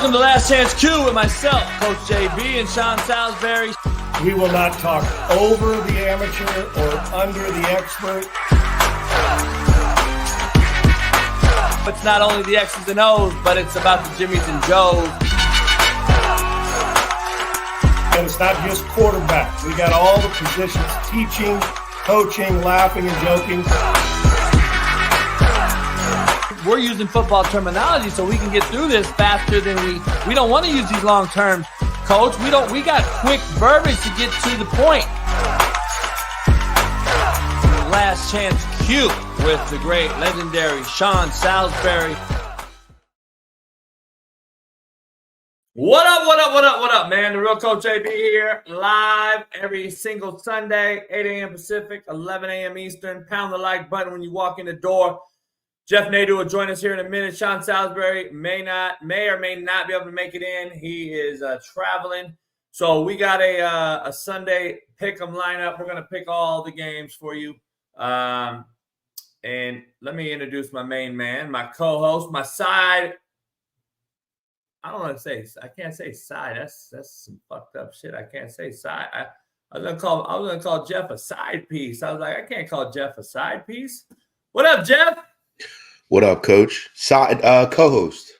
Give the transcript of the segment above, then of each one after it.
Welcome to Last Chance Q with myself, Coach JB, and Sean Salisbury. We will not talk over the amateur or under the expert. It's not only the X's and O's, but it's about the Jimmies and Joes. And it's not just quarterback. We got all the positions, teaching, coaching, laughing, and joking. We're using football terminology so we can get through this faster than we don't want to use these long terms, Coach. We got quick verbiage to get to the point. Last Chance Q with the great, legendary Sean Salisbury. What up, man? The real Coach JB here, live every single Sunday, 8 a.m. Pacific, 11 a.m. Eastern. Pound the like button when you walk in the door. Jeff Nadu will join us here in a minute. Sean Salisbury may or may not be able to make it in. He is traveling. So we got a Sunday pick'em lineup. We're going to pick all the games for you. And let me introduce my main man, my co-host, my side. I don't want to say, I can't say side. That's some fucked up shit. I can't say side. I was gonna call Jeff a side piece. I was like, I can't call Jeff a side piece. What up, Jeff? What up, Coach? Side co-host.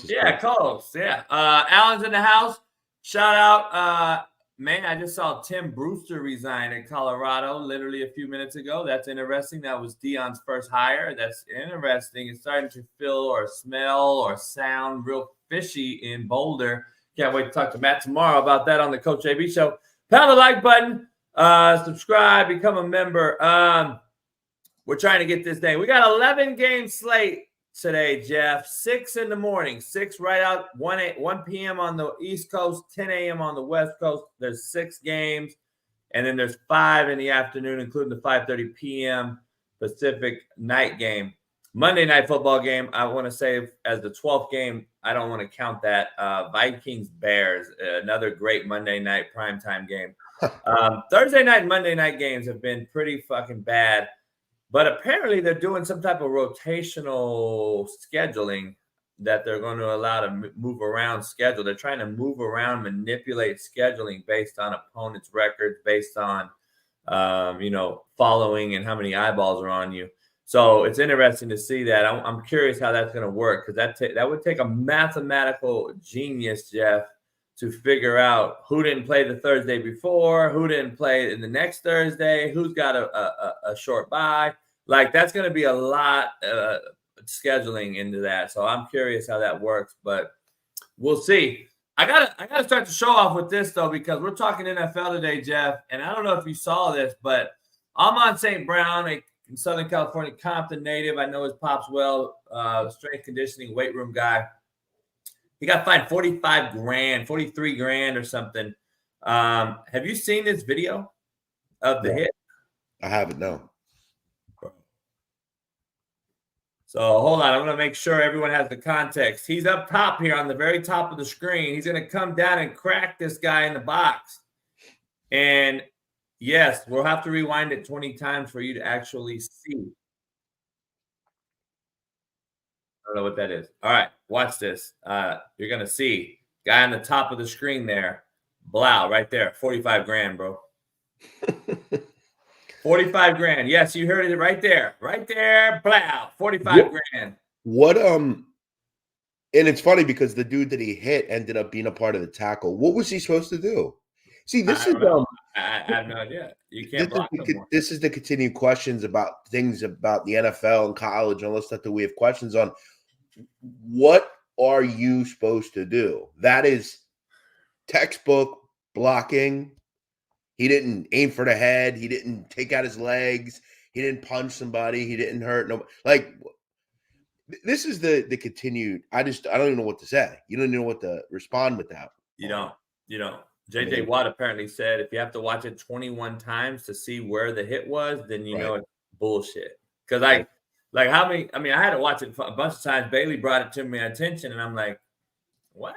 Yeah, co-host. Yeah. Alan's in the house. Shout out. Man, I just saw Tim Brewster resign in Colorado literally a few minutes ago. That's interesting. That was Deion's first hire. That's interesting. It's starting to feel or smell or sound real fishy in Boulder. Can't wait to talk to Matt tomorrow about that on the Coach JB Show. Pound the like button. Subscribe. Become a member. We're trying to get this thing. We got 11 game slate today, Jeff. 6 in the morning. 6 right out. 1 p.m. on the East Coast, 10 a.m. on the West Coast. There's 6 games. And then there's 5 in the afternoon, including the 5:30 p.m. Pacific night game. Monday night football game, I want to say as the 12th game, I don't want to count that. Vikings-Bears, another great Monday night primetime game. Thursday night and Monday night games have been pretty fucking bad. But apparently they're doing some type of rotational scheduling that they're going to allow to move around schedule. They're trying to move around, manipulate scheduling based on opponents' records, based on, following and how many eyeballs are on you. So it's interesting to see that. I'm curious how that's going to work because that would take a mathematical genius, Jeff, to figure out who didn't play the Thursday before, who didn't play in the next Thursday, who's got a short bye. Like, that's going to be a lot scheduling into that. So I'm curious how that works, but we'll see. I gotta start the show off with this, though, because we're talking NFL today, Jeff, and I don't know if you saw this, but Amon St. Brown, a Southern California Compton native, I know his pops well, strength conditioning, weight room guy. He got fined $45,000, $43,000 or something. Have you seen this video of the hit? I haven't, no. So hold on. I'm going to make sure everyone has the context. He's up top here on the very top of the screen. He's going to come down and crack this guy in the box. And yes, we'll have to rewind it 20 times for you to actually see. I don't know what that is. All right, watch this. You're going to see guy on the top of the screen there. Blau, right there. $45,000, bro. $45,000. Yes, you heard it right there. Right there. Blau. $45,000. What and it's funny because the dude that he hit ended up being a part of the tackle. What was he supposed to do? See, this is I have no idea. You can't block no more. This is the continued questions about things about the NFL and college and all this stuff that we have questions on. What are you supposed to do? That is textbook blocking. He didn't aim for the head. He didn't take out his legs. He didn't punch somebody. He didn't hurt nobody. Like, this is the continued. I don't even know what to say. You don't even know what to respond with that. You don't. J.J. Watt apparently said if you have to watch it 21 times to see where the hit was, then you know it's bullshit. Because I had to watch it a bunch of times. Bailey brought it to my attention, and I'm like, what?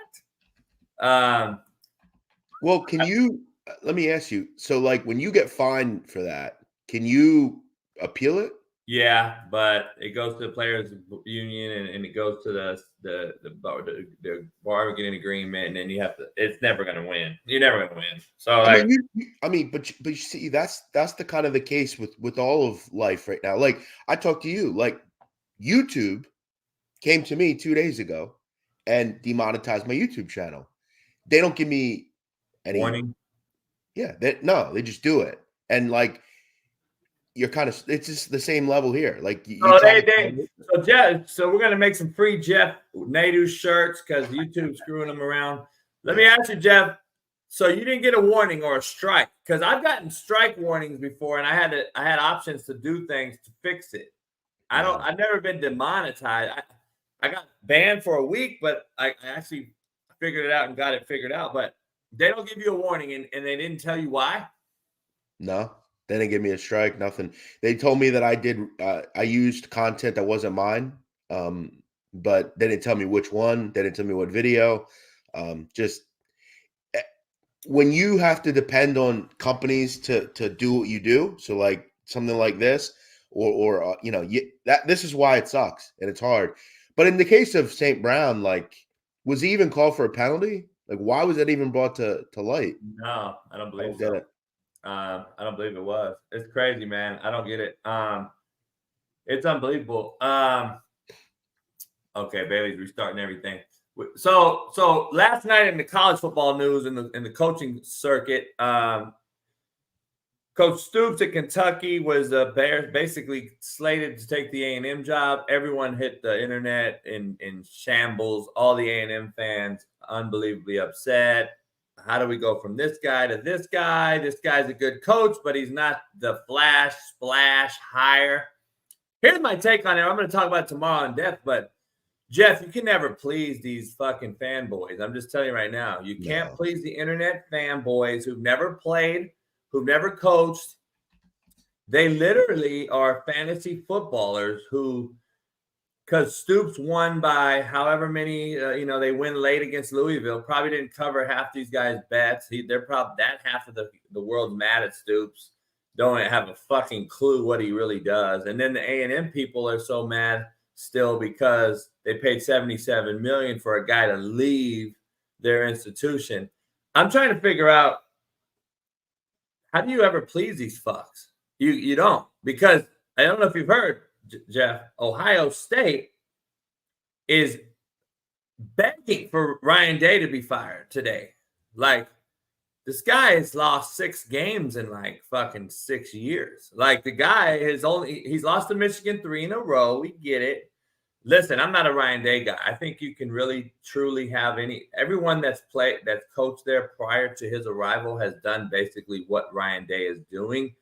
Well, can you let me ask you. So, like, when you get fined for that, can you appeal it? Yeah, but it goes to the players' union and it goes to the bargaining agreement, and then you have to. It's never going to win. You're never going to win. So but you see, that's the kind of the case with all of life right now. Like I talked to you, like YouTube came to me 2 days ago and demonetized my YouTube channel. They don't give me any warning. Yeah, they just do it, and like. You're kind of it's just the same level here. Like so Jeff, so we're gonna make some free Jeff Nadu shirts because YouTube's screwing them around. Let me ask you, Jeff. So you didn't get a warning or a strike? Because I've gotten strike warnings before, and I had options to do things to fix it. I've never been demonetized. I got banned for a week, but I actually figured it out and got it figured out. But they don't give you a warning, and they didn't tell you why. No. They didn't give me a strike, nothing. They told me that I used content that wasn't mine, but they didn't tell me which one. They didn't tell me what video. Just when you have to depend on companies to do what you do, so like something like this, or this is why it sucks and it's hard. But in the case of St. Brown, like, was he even called for a penalty? Like, why was that even brought to light? No, I don't believe so. I don't believe it was. It's crazy, man. I don't get it. It's unbelievable. Okay, Bailey's restarting everything. So last night in the college football news in the coaching circuit, Coach Stoops at Kentucky was basically slated to take the A&M job. Everyone hit the internet in shambles. All the A&M fans unbelievably upset. How do we go from this guy to this guy? This guy's a good coach, but he's not the flash, splash, hire. Here's my take on it. I'm going to talk about it tomorrow in depth, but Jeff, you can never please these fucking fanboys. I'm just telling you right now. You can't please the internet fanboys who've never played, who've never coached. They literally are fantasy footballers who, because Stoops won by however many, they win late against Louisville, probably didn't cover half these guys' bets. They're probably that half of the world's mad at Stoops, don't have a fucking clue what he really does. And then the A&M people are so mad still because they paid $77 million for a guy to leave their institution. I'm trying to figure out, how do you ever please these fucks? You don't, because I don't know if you've heard, Jeff, Ohio State is begging for Ryan Day to be fired today. Like, this guy has lost 6 games in like fucking 6 years. Like, the guy he's lost to Michigan 3 in a row. We get it. Listen, I'm not a Ryan Day guy. I think you can really truly have everyone that's coached there prior to his arrival has done basically what Ryan Day is doing,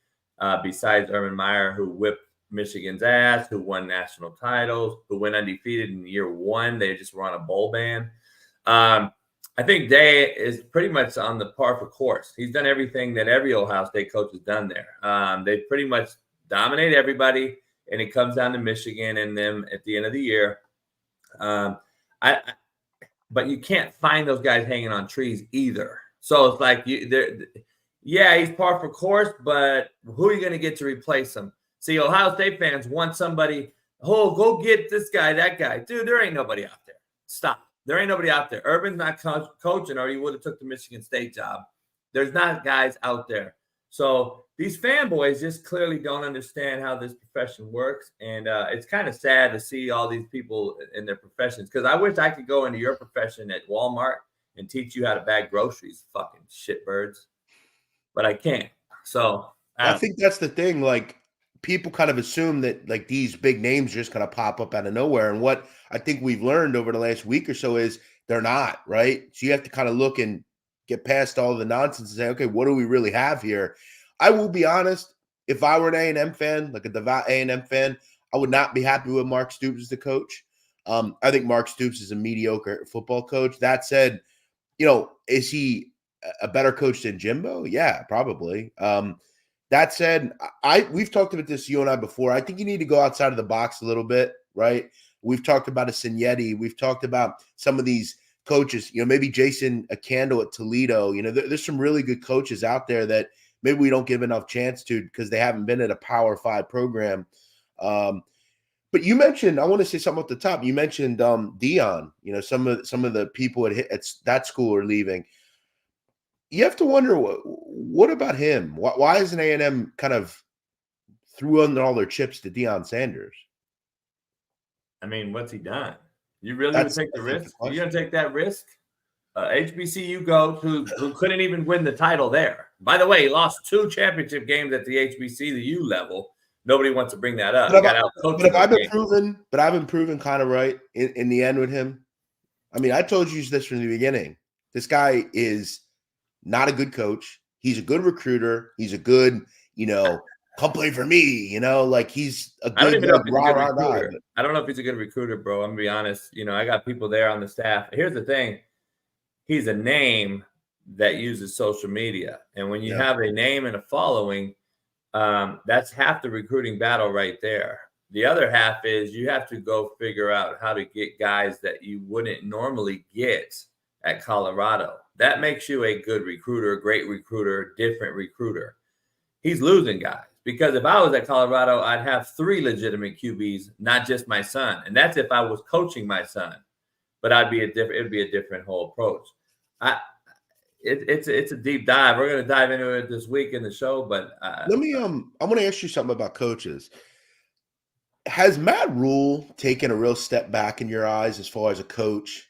besides Urban Meyer, who whipped Michigan's ass, who won national titles, who went undefeated in year 1. They just were on a bowl ban. I think Day is pretty much on the par for course. He's done everything that every Ohio State coach has done there. They pretty much dominate everybody, and it comes down to Michigan and them at the end of the year. But you can't find those guys hanging on trees either. So it's like he's par for course, but who are you going to get to replace him? See, Ohio State fans want somebody, go get this guy, that guy. Dude, there ain't nobody out there. Stop. There ain't nobody out there. Urban's not coaching, or he would have took the Michigan State job. There's not guys out there. So these fanboys just clearly don't understand how this profession works. And it's kind of sad to see all these people in their professions, because I wish I could go into your profession at Walmart and teach you how to bag groceries, fucking shitbirds. But I can't. So I think that's the thing. Like, people kind of assume that like these big names are just going to pop up out of nowhere. And what I think we've learned over the last week or so is they're not, right? So you have to kind of look and get past all the nonsense and say, okay, what do we really have here? I will be honest. If I were an A&M fan, like a devout A&M fan, I would not be happy with Mark Stoops as the coach. I think Mark Stoops is a mediocre football coach. That said, is he a better coach than Jimbo? Yeah, probably. That said, we've talked about this, you and I, before. I think you need to go outside of the box a little bit, right? We've talked about a Signetti. We've talked about some of these coaches, maybe Jason Akando at Toledo. There's some really good coaches out there that maybe we don't give enough chance to because they haven't been at a Power 5 program. But you mentioned, I want to say something at the top. You mentioned Dion. You know, some of the people at that school are leaving. You have to wonder what about him? Why isn't A&M kind of threw under all their chips to Deion Sanders? I mean, what's he done? You really would take the risk? You're going to take that risk? HBCU goat who couldn't even win the title there. By the way, he lost 2 championship games at the HBCU level. Nobody wants to bring that up. But I've been proven kind of right in the end with him. I mean, I told you this from the beginning. This guy is not a good coach. He's a good recruiter. He's a good, come play for me, like he's a good, I don't know if he's a good recruiter, bro. I'm gonna be honest. I got people there on the staff. Here's the thing. He's a name that uses social media. And when you have a name and a following, that's half the recruiting battle right there. The other half is you have to go figure out how to get guys that you wouldn't normally get at Colorado. That makes you a good recruiter, a great recruiter, different recruiter. He's losing guys because if I was at Colorado, I'd have 3 legitimate QBs, not just my son. And that's if I was coaching my son. But it'd be a different whole approach. It's a deep dive. We're going to dive into it this week in the show, but let me I want to ask you something about coaches. Has Matt Rule taken a real step back in your eyes as far as a coach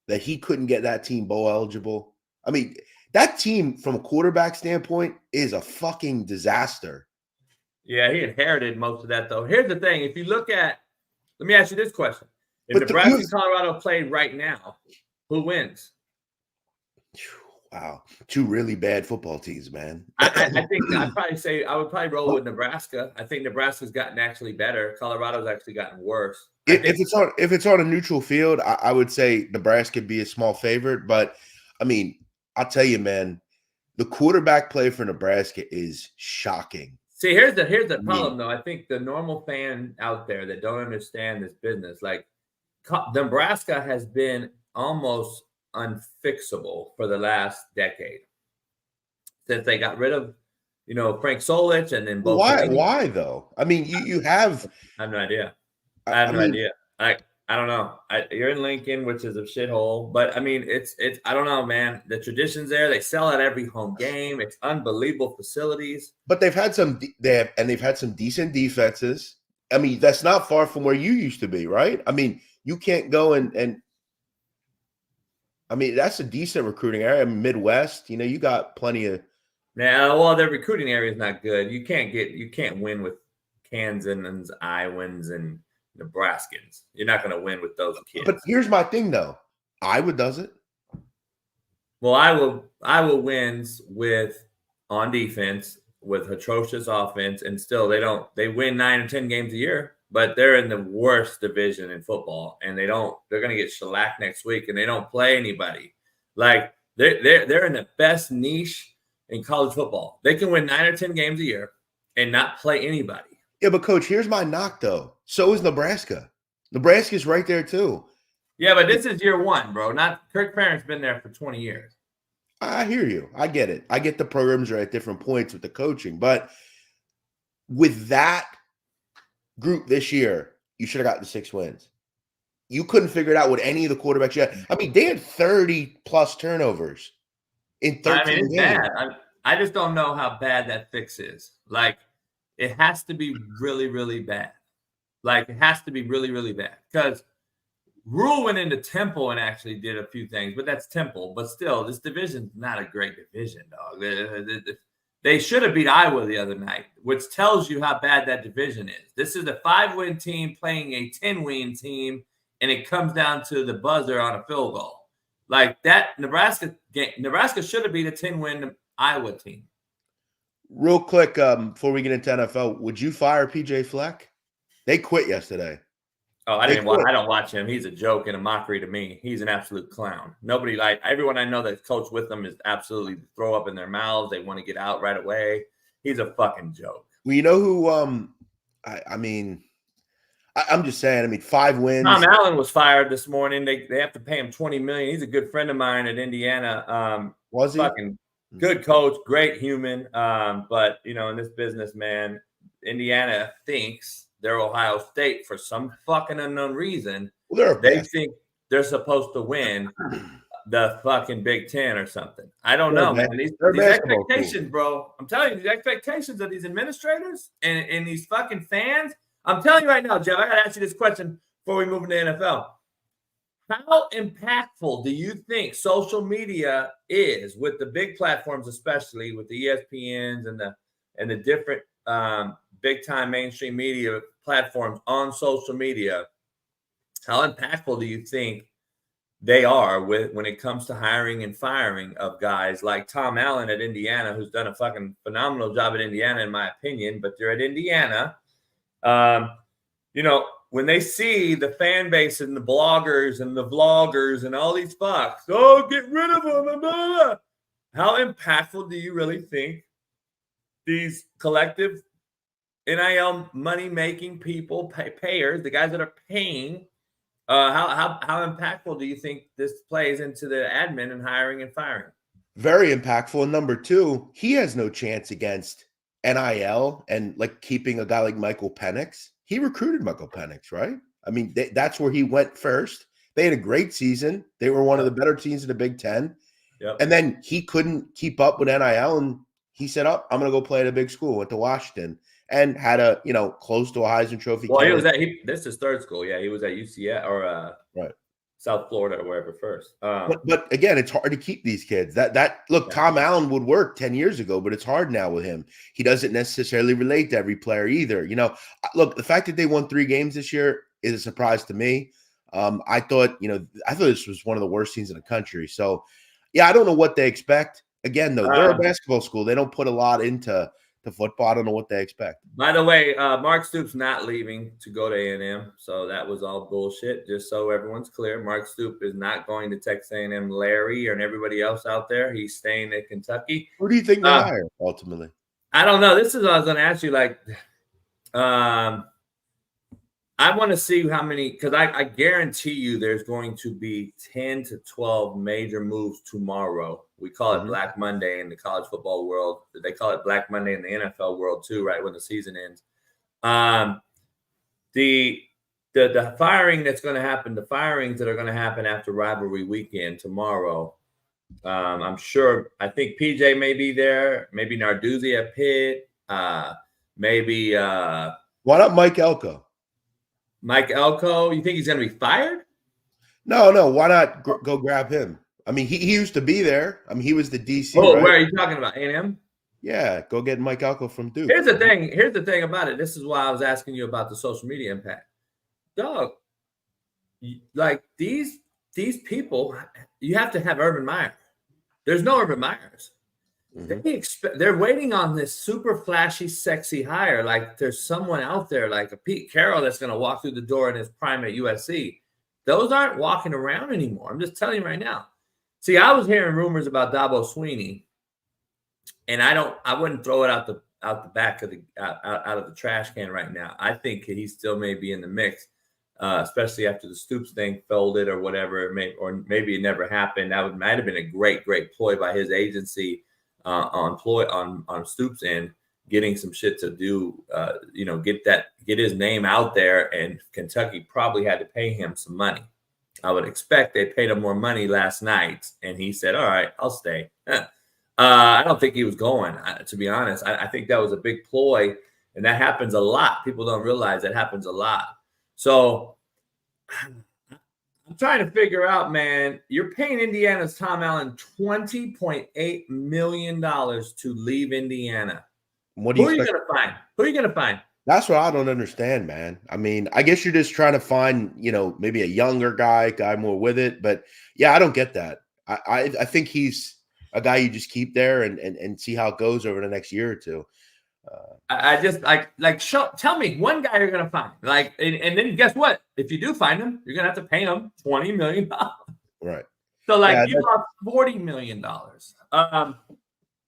that he couldn't get that team bowl eligible? I mean, that team from a quarterback standpoint is a fucking disaster. Yeah, he inherited most of that though. Here's the thing. If you look at, let me ask you this question. If Nebraska and Colorado played right now, who wins? Wow. 2 really bad football teams, man. I would probably roll with Nebraska. I think Nebraska's gotten actually better. Colorado's actually gotten worse. If it's on a neutral field, I would say Nebraska would be a small favorite. But I mean, I'll tell you, man, the quarterback play for Nebraska is shocking. See, here's the problem, though. I think the normal fan out there that don't understand this business, like Nebraska has been almost unfixable for the last decade since they got rid of, Frank Solich and then both. Why though? I mean, you have. I have no idea. I have no idea. I don't know. You're in Lincoln, which is a shithole, but I mean, it's. I don't know, man. The tradition's there. They sell at every home game. It's unbelievable facilities. But they've had some decent defenses. I mean, that's not far from where you used to be, right? I mean, you can't go and. I mean, that's a decent recruiting area. I mean, Midwest, you got plenty of. Now, well, their recruiting area is not good. You can't win with Kansans, Iowans, and Nebraskans. You're not going to win with those kids. But here's my thing, though. Iowa does it. Well, Iowa wins on defense with atrocious offense, and still they win 9 or 10 games a year. But they're in the worst division in football, and they're going to get shellacked next week, and they don't play anybody. Like they're in the best niche in college football. They can win 9 or 10 games a year and not play anybody. Yeah, but Coach, here's my knock though. So is Nebraska. Nebraska's right there too. Yeah, but this is year 1, bro. Not Kirk Ferentz been there for 20 years. I hear you. I get it. I get the programs are at different points with the coaching, but with that group this year, you should have gotten 6 wins. You couldn't figure it out with any of the quarterbacks yet. I mean, they had 30 plus turnovers in 13 games. Bad. I just don't know how bad that fix is. Like, it has to be really, really bad. Like, it has to be really, really bad. Because Rule went into Temple and actually did a few things, but that's Temple. But still, this division's not a great division, dog. They should have beat Iowa the other night, which tells you how bad that division is. This is a 5-win team playing a 10-win team, and it comes down to the buzzer on a field goal. Like that, Nebraska should have beat a 10-win Iowa team. Real quick, before we get into NFL, would you fire PJ Fleck? They quit yesterday. Oh, I don't watch him. He's a joke and a mockery to me. He's an absolute clown. Nobody everyone I know that's coached with him is absolutely throw up in their mouths. They want to get out right away. He's a fucking joke. Well, you know who? I'm just saying. I mean, 5 wins. Tom Allen was fired this morning. They have to pay him $20 million. He's a good friend of mine at Indiana. Was he? Fucking good coach, great human. But in this business, man, Indiana thinks they're Ohio State for some fucking unknown reason. Well, They think they're supposed to win the fucking Big Ten or something. I don't know, man. These expectations, bro. I'm telling you, these expectations of these administrators and these fucking fans. I'm telling you right now, Jeff, I got to ask you this question before we move into the NFL. How impactful do you think social media is with the big platforms, especially with the ESPNs and the different big-time mainstream media platforms on social media? How impactful do you think they are when it comes to hiring and firing of guys like Tom Allen at Indiana, who's done a fucking phenomenal job at Indiana, in my opinion, but they're at Indiana. When they see the fan base and the bloggers and the vloggers and all these fucks, get rid of them. Blah, blah, blah. How impactful do you really think these collective NIL money-making people, payers, the guys that are paying, how impactful do you think this plays into the admin and hiring and firing? Very impactful. And number two, he has no chance against NIL and like keeping a guy like Michael Penix. He recruited Michael Penix, right? I mean, that's where he went first. They had a great season. They were one of the better teams in the Big Ten. Yep. And then he couldn't keep up with NIL, and he said, I'm going to go play at a big school, went to Washington, and had a, close to a Heisman Trophy. Well, this is his third school. Yeah, he was at UCF or right. South Florida or wherever first. But again, it's hard to keep these kids. Tom Allen would work 10 years ago, but it's hard now with him. He doesn't necessarily relate to every player either. Look, the fact that they won 3 games this year is a surprise to me. I thought this was one of the worst teams in the country. So, yeah, I don't know what they expect. Again, though, they're a basketball school. They don't put a lot into football. I don't know what they expect. By the way, Mark Stoops not leaving to go to A&M, so that was all bullshit. Just so everyone's clear, Mark Stoops is not going to Texas A&M. Larry and everybody else out there, he's staying at Kentucky. Who do you think they hire ultimately? I don't know. This is what I was going to ask you. I want to see how many, because I guarantee you there's going to be 10 to 12 major moves tomorrow. We call it Black Monday in the college football world. They call it Black Monday in the NFL world too, right, when the season ends. The firing that's going to happen, the firings that are going to happen after rivalry weekend tomorrow, I'm sure, I think PJ may be there, maybe Narduzzi at Pitt, maybe why not Mike Elko? Mike Elko, you think he's going to be fired? No. Why not go grab him? I mean, he used to be there. I mean, he was the DC. Oh, right? Where are you talking about? A&M? Yeah, go get Mike Elko from Duke. Here's the thing about it. This is why I was asking you about the social media impact. Dog, like these people, you have to have Urban Meyer. There's no Urban Myers. They're waiting on this super flashy, sexy hire. Like there's someone out there like a Pete Carroll that's going to walk through the door in his prime at USC. Those aren't walking around anymore. I'm just telling you right now. See, I was hearing rumors about Dabo Sweeney, and I wouldn't throw it out the back of out of the trash can right now. I think he still may be in the mix, especially after the Stoops thing folded or whatever. Or maybe it never happened. That might have been a great ploy by his agency on Stoops' end, getting some shit to do. Get his name out there, and Kentucky probably had to pay him some money. I would expect they paid him more money last night, and he said, all right, I'll stay. I don't think he was going, to be honest. I think that was a big ploy, and that happens a lot. People don't realize that happens a lot. So I'm trying to figure out, man, you're paying Indiana's Tom Allen $20.8 million to leave Indiana. Who are you going to find? Who are you going to find? That's what I don't understand, man. I mean, I guess you're just trying to find, maybe a younger guy more with it. But yeah, I don't get that. I think he's a guy you just keep there and see how it goes over the next year or two. I just tell me one guy you're gonna find. And then guess what? If you do find him, you're gonna have to pay him $20 million. Right. So you lost $40 million.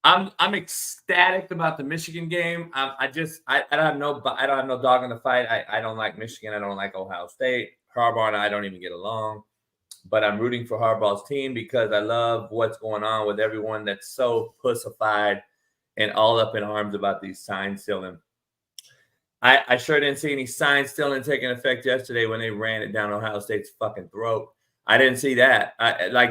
I'm ecstatic about the Michigan game. I don't have no dog in the fight. I don't like Michigan. I don't like Ohio State. Harbaugh and I don't even get along. But I'm rooting for Harbaugh's team because I love what's going on with everyone that's so pussified and all up in arms about these signs stealing. I sure didn't see any signs still in taking effect yesterday when they ran it down Ohio State's fucking throat. I didn't see that.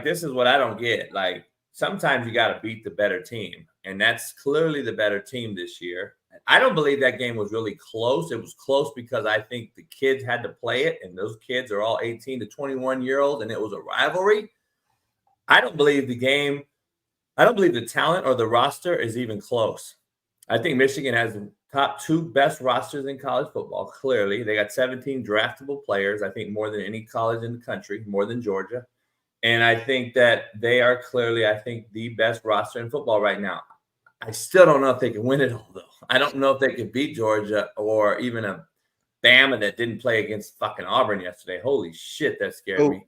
This is what I don't get. Like, sometimes you got to beat the better team, and that's clearly the better team this year. I don't believe that game was really close. It was close because I think the kids had to play it, and those kids are all 18 to 21-year-olds, and it was a rivalry. I don't believe the game – I don't believe the talent or the roster is even close. I think Michigan has the top 2 best rosters in college football, clearly. They got 17 draftable players, I think more than any college in the country, more than Georgia. And I think that they are clearly, I think, the best roster in football right now. I still don't know if they can win it all, though. I don't know if they can beat Georgia or even a Bama that didn't play against fucking Auburn yesterday. Holy shit, that scared me.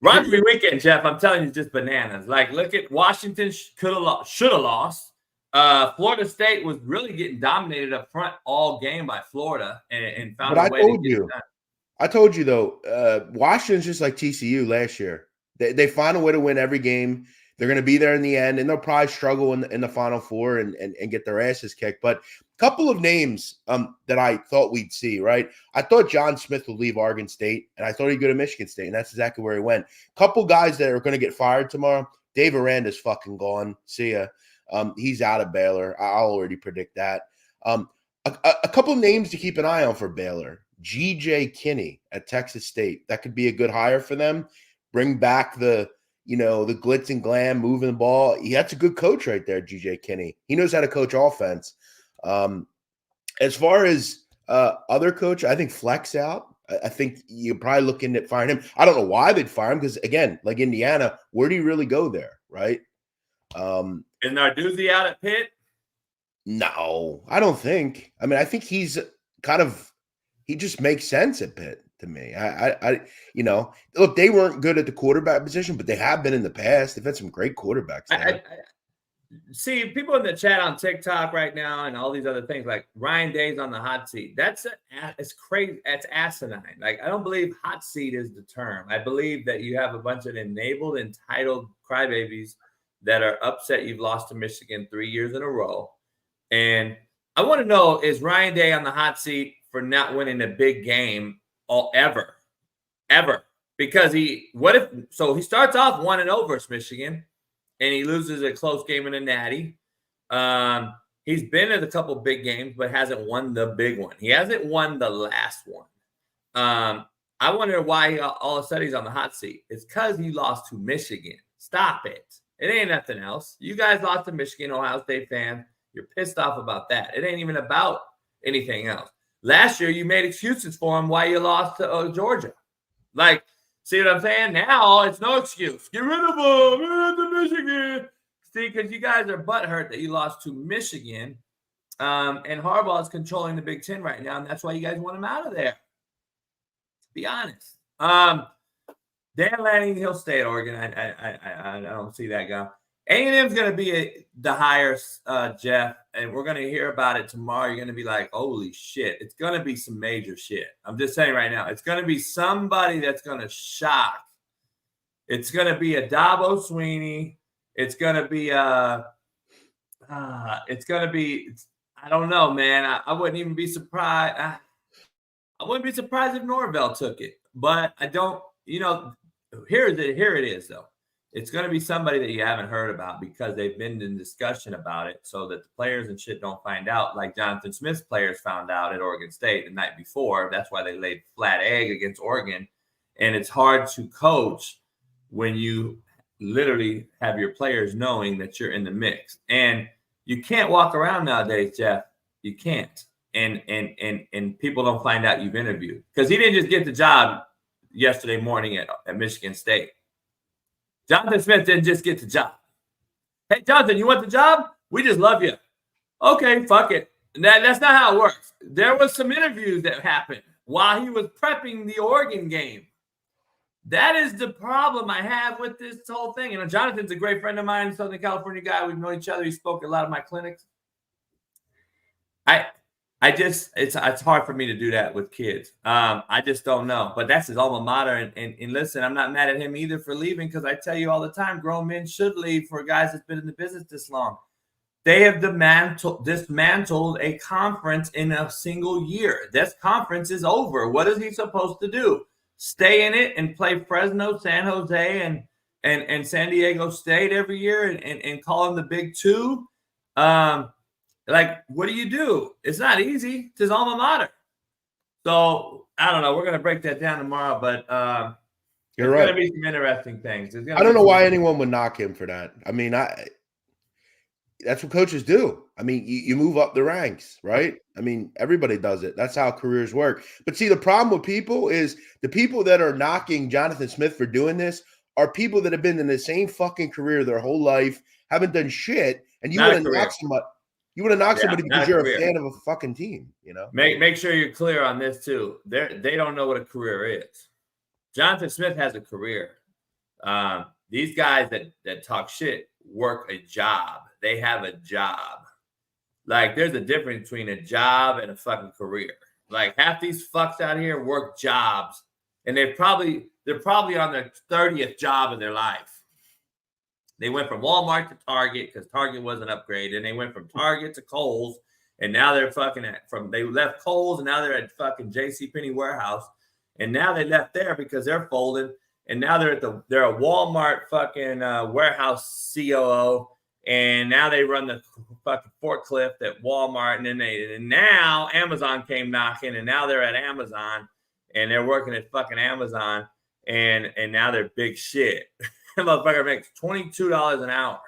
Rivalry weekend, Jeff, I'm telling you, just bananas. Like, look at Washington should have lost. Florida State was really getting dominated up front all game by Florida and found a way to get it done. I told you, though, Washington's just like TCU last year. They find a way to win every game. They're going to be there in the end, and they'll probably struggle in the Final Four and get their asses kicked. But a couple of names that I thought we'd see, right? I thought John Smith would leave Oregon State, and I thought he'd go to Michigan State, and that's exactly where he went. Couple guys that are going to get fired tomorrow. Dave Aranda's fucking gone. See ya. He's out of Baylor. I'll already predict that. A couple of names to keep an eye on for Baylor. G.J. Kinney at Texas State. That could be a good hire for them. Bring back the glitz and glam, moving the ball. That's a good coach right there, G.J. Kinney. He knows how to coach offense. As far as other coach, I think Fleck's out. I think you're probably looking at firing him. I don't know why they'd fire him because, again, like Indiana, where do you really go there, right? Is Narduzzi out at Pitt? No, I don't think. I mean, I think he's he just makes sense at Pitt to me. Look, they weren't good at the quarterback position, but they have been in the past. They've had some great quarterbacks there. See, people in the chat on TikTok right now and all these other things, like Ryan Day's on the hot seat. It's crazy. That's asinine. Like, I don't believe hot seat is the term. I believe that you have a bunch of enabled, entitled crybabies that are upset you've lost to Michigan 3 years in a row. And I want to know, is Ryan Day on the hot seat for not winning a big game ever? Because he starts off 1-0 versus Michigan, and he loses a close game in a natty. He's been in a couple big games, but hasn't won the big one. He hasn't won the last one. I wonder why all of a sudden he's on the hot seat. It's because he lost to Michigan. Stop it. It ain't nothing else. You guys lost to Michigan, Ohio State fans. You're pissed off about that. It ain't even about anything else. Last year, you made excuses for him why you lost to Georgia. Like, see what I'm saying? Now it's no excuse. Get rid of him. Get rid of Michigan. See, because you guys are butthurt that you lost to Michigan. And Harbaugh is controlling the Big Ten right now, and that's why you guys want him out of there. Be honest. Dan Lanning, he'll stay at Oregon. I don't see that guy. A&M's going to be the hire, Jeff, and we're going to hear about it tomorrow. You're going to be like, holy shit. It's going to be some major shit. I'm just saying right now. It's going to be somebody that's going to shock. It's going to be a Dabo Sweeney. It's going to be I don't know, man. I wouldn't even be surprised. I wouldn't be surprised if Norvell took it. But I don't, here it is, though. It's going to be somebody that you haven't heard about because they've been in discussion about it so that the players and shit don't find out. Like Jonathan Smith's players found out at Oregon State the night before. That's why they laid flat egg against Oregon. And it's hard to coach when you literally have your players knowing that you're in the mix. And you can't walk around nowadays, Jeff. You can't. And people don't find out you've interviewed. Because he didn't just get the job yesterday morning at Michigan State. Jonathan Smith didn't just get the job. Hey, Jonathan, you want the job? We just love you. Okay, fuck it. That's not how it works. There was some interviews that happened while he was prepping the Oregon game. That is the problem I have with this whole thing. And Jonathan's a great friend of mine, Southern California guy. We've known each other. He spoke at a lot of my clinics. It's hard for me to do that with kids. I just don't know. But that's his alma mater. And listen, I'm not mad at him either for leaving because I tell you all the time, grown men should leave for guys that's been in the business this long. They have dismantled a conference in a single year. This conference is over. What is he supposed to do? Stay in it and play Fresno, San Jose, and San Diego State every year and call them the Big Two? Like, what do you do? It's not easy. It's his alma mater. So, I don't know. We're going to break that down tomorrow, but You're there's right. going to be some interesting things. I don't know why anyone would knock him for that. I mean, that's what coaches do. I mean, you move up the ranks, right? I mean, everybody does it. That's how careers work. But see, the problem with people is the people that are knocking Jonathan Smith for doing this are people that have been in the same fucking career their whole life, haven't done shit, and you want to knock somebody. You want to knock somebody because you're a fan of a fucking team, you know? Make sure you're clear on this too. They don't know what a career is. Jonathan Smith has a career. These guys that talk shit work a job. They have a job. Like, there's a difference between a job and a fucking career. Like, half these fucks out here work jobs, and they're probably on their 30th job of their life. They went from Walmart to Target because Target was an upgrade, and they went from Target to Kohl's, and now they're they left Kohl's, and now they're at fucking JCPenney warehouse, and now they left there because they're folding, and now they're a Walmart fucking warehouse COO, and now they run the fucking forklift at Walmart, and now Amazon came knocking, and now they're at Amazon, and they're working at fucking Amazon, and now they're big shit. That motherfucker makes $22 an hour,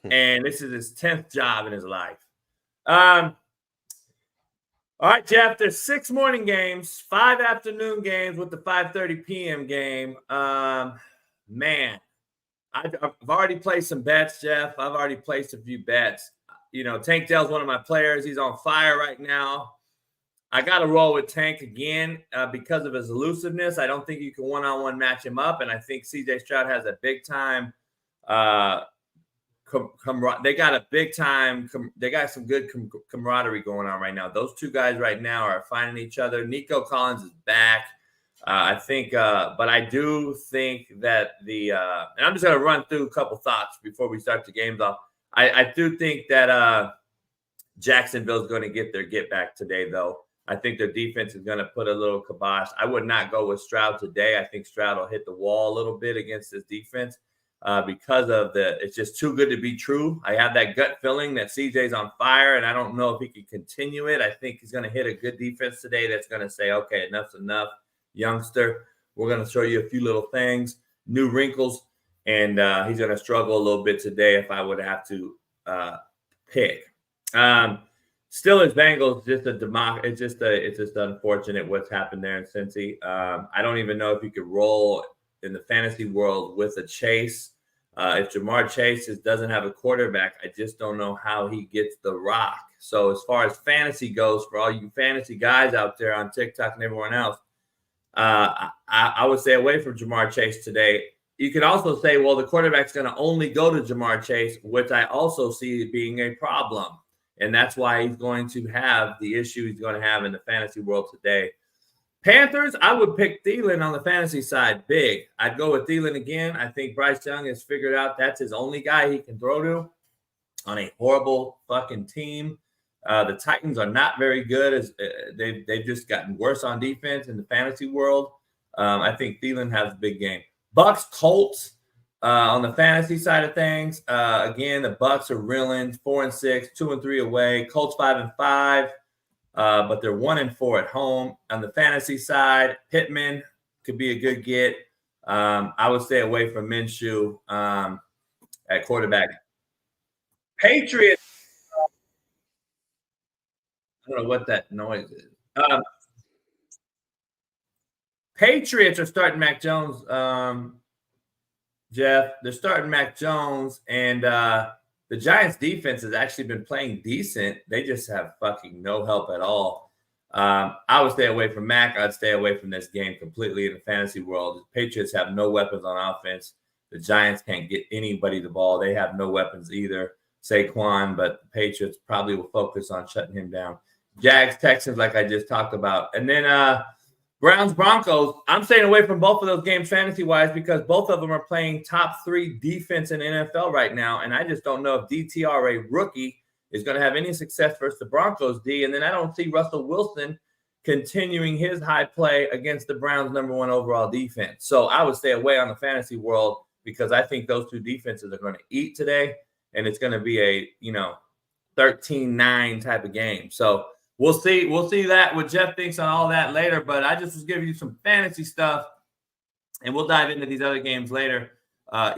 and this is his 10th job in his life. All right, Jeff, there's 6 morning games, 5 afternoon games with the 5:30 p.m. game. Man, I've already placed some bets, Jeff. I've already placed a few bets. You know, Tank Dell's one of my players. He's on fire right now. I got to roll with Tank again because of his elusiveness. I don't think you can one-on-one match him up, and I think C.J. Stroud has a big-time they got some good camaraderie going on right now. Those two guys right now are finding each other. Nico Collins is back. I think, but I do think that and I'm just going to run through a couple thoughts before we start the games off. I do think that Jacksonville's going to get their get back today, though. I think their defense is going to put a little kibosh. I would not go with Stroud today. I think Stroud will hit the wall a little bit against this defense because of it's just too good to be true. I have that gut feeling that CJ's on fire, and I don't know if he can continue it. I think he's going to hit a good defense today that's going to say, okay, enough's enough, youngster. We're going to show you a few little things, new wrinkles, and he's going to struggle a little bit today if I would have to pick. Steelers Bengals, it's just unfortunate what's happened there in Cincy. I don't even know if you could roll in the fantasy world with a Chase. If Jamar Chase doesn't have a quarterback, I just don't know how he gets the rock. So as far as fantasy goes, for all you fantasy guys out there on TikTok and everyone else, I would stay away from Jamar Chase today. You can also say, well, the quarterback's going to only go to Jamar Chase, which I also see being a problem. And that's why he's going to have the issue he's going to have in the fantasy world today. Panthers, I would pick Thielen on the fantasy side big. I'd go with Thielen again. I think Bryce Young has figured out that's his only guy he can throw to on a horrible fucking team. The Titans are not very good. They've just gotten worse on defense in the fantasy world. I think Thielen has a big game. Bucks, Colts. On the fantasy side of things, again, the Bucks are reeling 4-6, 2-3 away. Colts 5-5, but they're 1-4 at home. On the fantasy side, Pittman could be a good get. I would stay away from Minshew at quarterback. Patriots. I don't know what that noise is. Patriots are starting Mac Jones. Jeff, they're starting Mac Jones, and the Giants' defense has actually been playing decent. They just have fucking no help at all. I would stay away from Mac. I'd stay away from this game completely in the fantasy world. The Patriots have no weapons on offense. The Giants can't get anybody the ball. They have no weapons either. Saquon, but the Patriots probably will focus on shutting him down. Jags, Texans, like I just talked about. And then Browns, Broncos, I'm staying away from both of those games fantasy-wise because both of them are playing top 3 defense in the NFL right now, and I just don't know if DTR, a rookie, is going to have any success versus the Broncos D. And then I don't see Russell Wilson continuing his high play against the Browns' #1 overall defense. So I would stay away on the fantasy world because I think those two defenses are going to eat today, and it's going to be a 13-9 type of game. So we'll see that what Jeff thinks on all that later. But I just was giving you some fantasy stuff, and we'll dive into these other games later.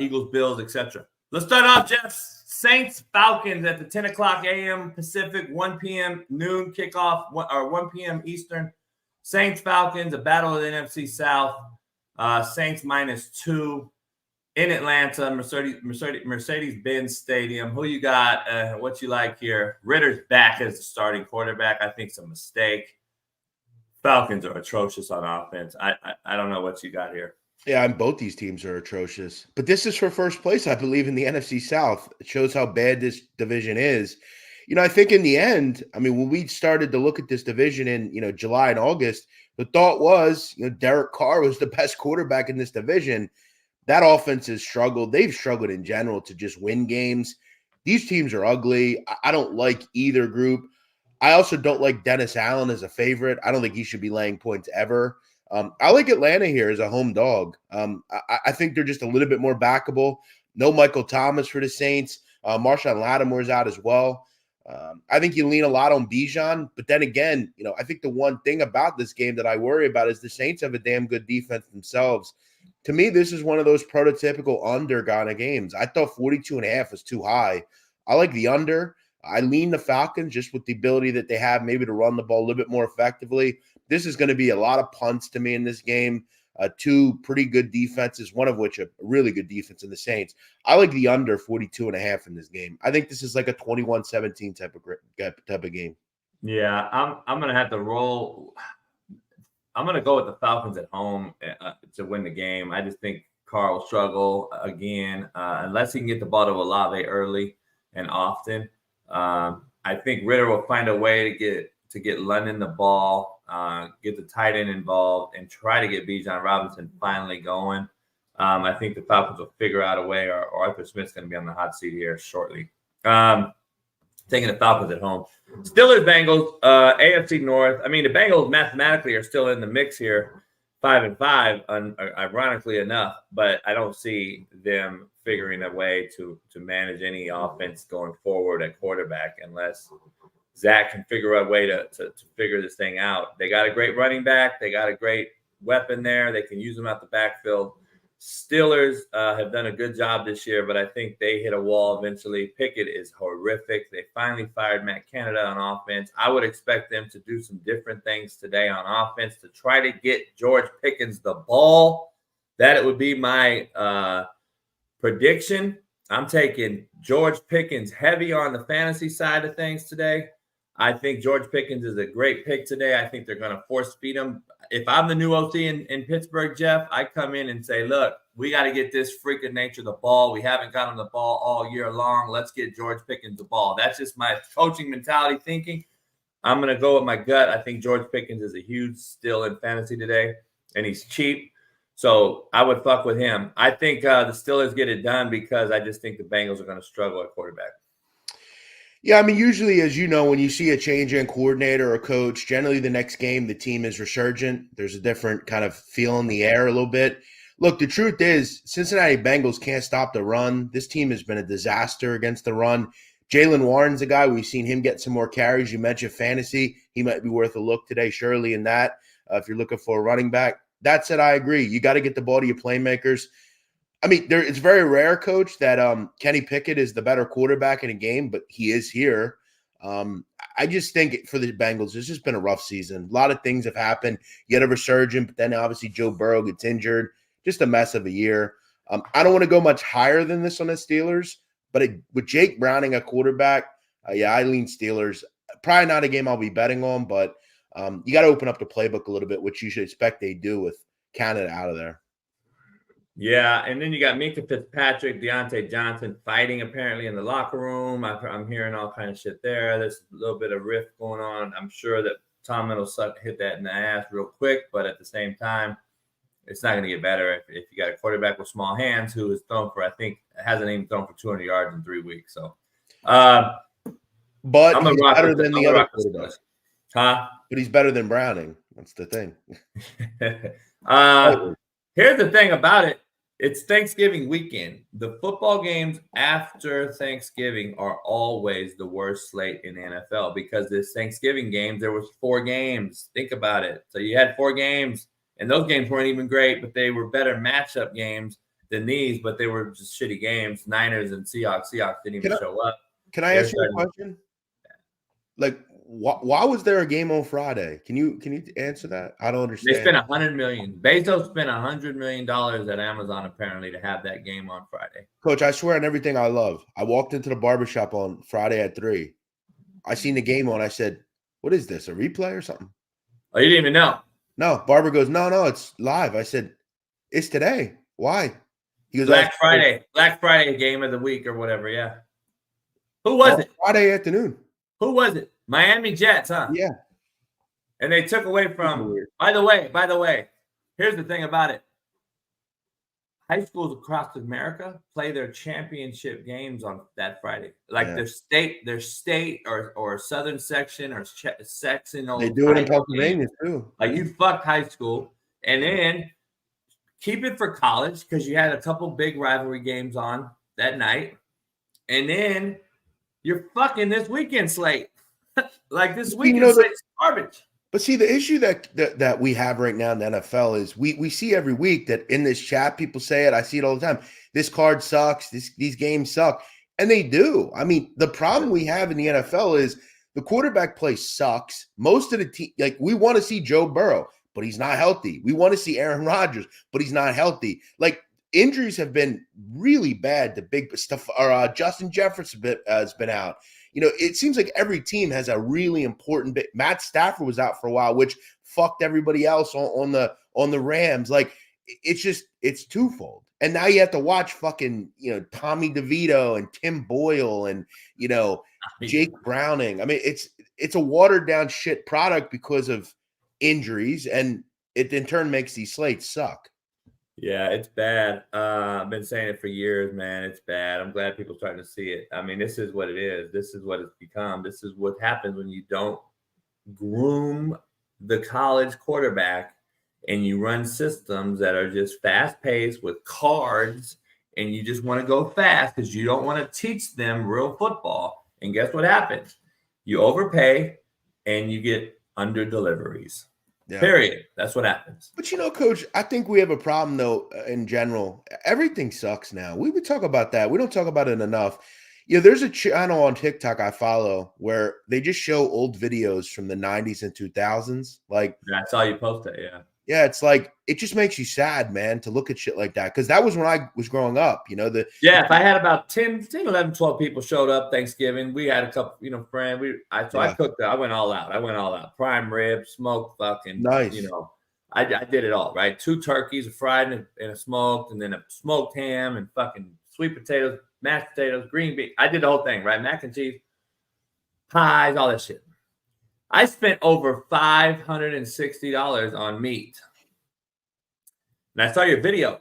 Eagles, Bills, etc. Let's start off, Jeff. Saints, Falcons at the 10 o'clock a.m. Pacific, 1 p.m. noon kickoff, or 1 p.m. Eastern. Saints, Falcons, a battle of the NFC South. Saints -2 in Atlanta, Mercedes-Benz Stadium. Who you got? What you like here? Ritter's back as the starting quarterback. I think it's a mistake. Falcons are atrocious on offense. I don't know what you got here. Yeah, and both these teams are atrocious. But this is for first place, I believe, in the NFC South. It shows how bad this division is. I think in the end, when we started to look at this division in, July and August, the thought was, Derek Carr was the best quarterback in this division. That offense has struggled. They've struggled in general to just win games. These teams are ugly. I don't like either group. I also don't like Dennis Allen as a favorite. I don't think he should be laying points ever. I like Atlanta here as a home dog. I think they're just a little bit more backable. No Michael Thomas for the Saints. Marshawn Lattimore's out as well. I think you lean a lot on Bijan. But then again, I think the one thing about this game that I worry about is the Saints have a damn good defense themselves. To me, this is one of those prototypical under kind of games. I thought 42.5 was too high. I like the under. I lean the Falcons just with the ability that they have maybe to run the ball a little bit more effectively. This is going to be a lot of punts to me in this game. Two pretty good defenses, one of which a really good defense in the Saints. I like the under 42.5 in this game. I think this is like a 21-17 type of game. Yeah, I'm going to have to roll. I'm going to go with the Falcons at home to win the game. I just think Carr will struggle again unless he can get the ball to Olave early and often. I think Ritter will find a way to get London the ball, get the tight end involved, and try to get Bijan Robinson finally going. I think the Falcons will figure out a way, or Arthur Smith's going to be on the hot seat here shortly. Taking the Falcons at home. Steelers, Bengals, AFC North. The Bengals mathematically are still in the mix here, 5-5, ironically enough, but I don't see them figuring a way to manage any offense going forward at quarterback unless Zach can figure out a way to figure this thing out. They got a great running back. They got a great weapon there. They can use them out the backfield. Steelers have done a good job this year, but I think they hit a wall eventually. Pickett is horrific. They finally fired Matt Canada on offense. I would expect them to do some different things today on offense to try to get George Pickens the ball. That it would be my prediction. I'm taking George Pickens heavy on the fantasy side of things today. I think George Pickens is a great pick today. I think they're going to force feed him. If I'm the new OC in Pittsburgh, Jeff, I come in and say, look, we got to get this freak of nature the ball. We haven't got him the ball all year long. Let's get George Pickens the ball. That's just my coaching mentality thinking. I'm going to go with my gut. I think George Pickens is a huge steal in fantasy today, and he's cheap. So I would fuck with him. I think the Steelers get it done because I just think the Bengals are going to struggle at quarterback. Yeah, usually, as you know, when you see a change in coordinator or coach, generally the next game, the team is resurgent. There's a different kind of feel in the air a little bit. Look, the truth is Cincinnati Bengals can't stop the run. This team has been a disaster against the run. Jaylen Warren's a guy. We've seen him get some more carries. You mentioned fantasy. He might be worth a look today, surely, in that if you're looking for a running back. That said, I agree. You got to get the ball to your playmakers. It's very rare, Coach, that Kenny Pickett is the better quarterback in a game, but he is here. I just think for the Bengals, it's just been a rough season. A lot of things have happened. You had a resurgence, but then obviously Joe Burrow gets injured. Just a mess of a year. I don't want to go much higher than this on the Steelers, but with Jake Browning a quarterback, I lean Steelers. Probably not a game I'll be betting on, but you got to open up the playbook a little bit, which you should expect they do with Canada out of there. Yeah, and then you got Minkah Fitzpatrick, Deontay Johnson fighting apparently in the locker room. I'm hearing all kind of shit there. There's a little bit of rift going on. I'm sure that Tomlin will hit that in the ass real quick, but at the same time, it's not going to get better if you got a quarterback with small hands who is thrown for, I think, hasn't even thrown for 200 yards in 3 weeks. So But I'm a he's rock better with than I'm the a other rock with quarterbacks. Huh? But he's better than Browning. That's the thing. Here's the thing about it. It's Thanksgiving weekend. The football games after Thanksgiving are always the worst slate in the NFL because this Thanksgiving games, there was 4 games. Think about it. So you had 4 games, and those games weren't even great, but they were better matchup games than these, but they were just shitty games. Niners and Seahawks. Seahawks didn't even show up. Can I ask you a question? Like, why was there a game on Friday? Can you answer that? I don't understand. They spent $100 million. Bezos spent $100 million at Amazon apparently to have that game on Friday. Coach, I swear on everything I love. I walked into the barbershop on Friday at 3. I seen the game on. I said, "What is this? A replay or something?" Oh, you didn't even know? No. Barber goes, "No, it's live." I said, "It's today. Why?" He goes, Black Friday game of the week or whatever. Yeah. Who was it? Friday afternoon. Who was it? Miami Jets, huh? Yeah. And they took away from. By the way, here's the thing about it. High schools across America play their championship games on that Friday, like their state or southern section or section. They do it in Pennsylvania too. Like you fuck high school, and then keep it for college because you had a couple big rivalry games on that night, and then you're fucking this weekend slate. Like this weekend slate's garbage. But see, the issue that we have right now in the NFL is we see every week that in this chat, people say it. I see it all the time. This card sucks. These games suck. And they do. I mean, the problem we have in the NFL is the quarterback play sucks. Most of the team, like we want to see Joe Burrow, but he's not healthy. We want to see Aaron Rodgers, but he's not healthy. Like injuries have been really bad. The big stuff, or Justin Jefferson has been out. You know, it seems like every team has a really important bit. Matt Stafford was out for a while, which fucked everybody else on the Rams. Like it's twofold. And now you have to watch fucking, Tommy DeVito and Tim Boyle and, Jake Browning. I mean, it's a watered down shit product because of injuries, and it in turn makes these slates suck. Yeah, it's bad. I've been saying it for years, man. It's bad. I'm glad people are starting to see it. I mean, this is what it is. This is what it's become. This is what happens when you don't groom the college quarterback and you run systems that are just fast-paced with cards, and you just want to go fast because you don't want to teach them real football. And guess what happens? You overpay and you get under deliveries. Yeah. Period. That's what happens. But Coach, I think we have a problem though. In general, everything sucks now. We would talk about that. We don't talk about it enough. There's a channel on TikTok I follow where they just show old videos from the 90s and 2000s. Like I saw you post it. Yeah. Yeah, it's like it just makes you sad, man, to look at shit like that. Because that was when I was growing up. If I had about 10, 11, 12 people showed up Thanksgiving, we had a couple, friends. I cooked. I went all out. Prime rib, smoked, fucking nice. I did it all, right? 2 turkeys, a fried and a smoked, and then a smoked ham and fucking sweet potatoes, mashed potatoes, green beans. I did the whole thing, right? Mac and cheese, pies, all that shit. I spent over $560 on meat. And I saw your video.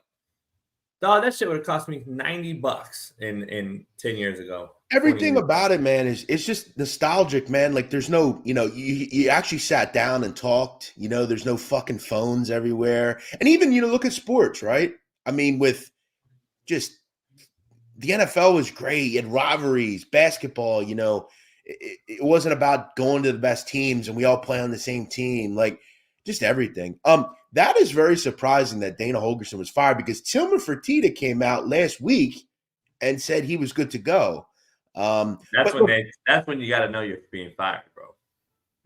Dog, that shit would have cost me $90 in 10 years ago. Everything about it, man, it's just nostalgic, man. Like there's no, you actually sat down and talked. There's no fucking phones everywhere. And even, look at sports, right? I mean, with just the NFL was great. You had rivalries, basketball, it wasn't about going to the best teams and we all play on the same team, like just everything. That is very surprising that Dana Holgorsen was fired because Tillman Fertitta came out last week and said he was good to go. That's when you got to know you're being fired, bro,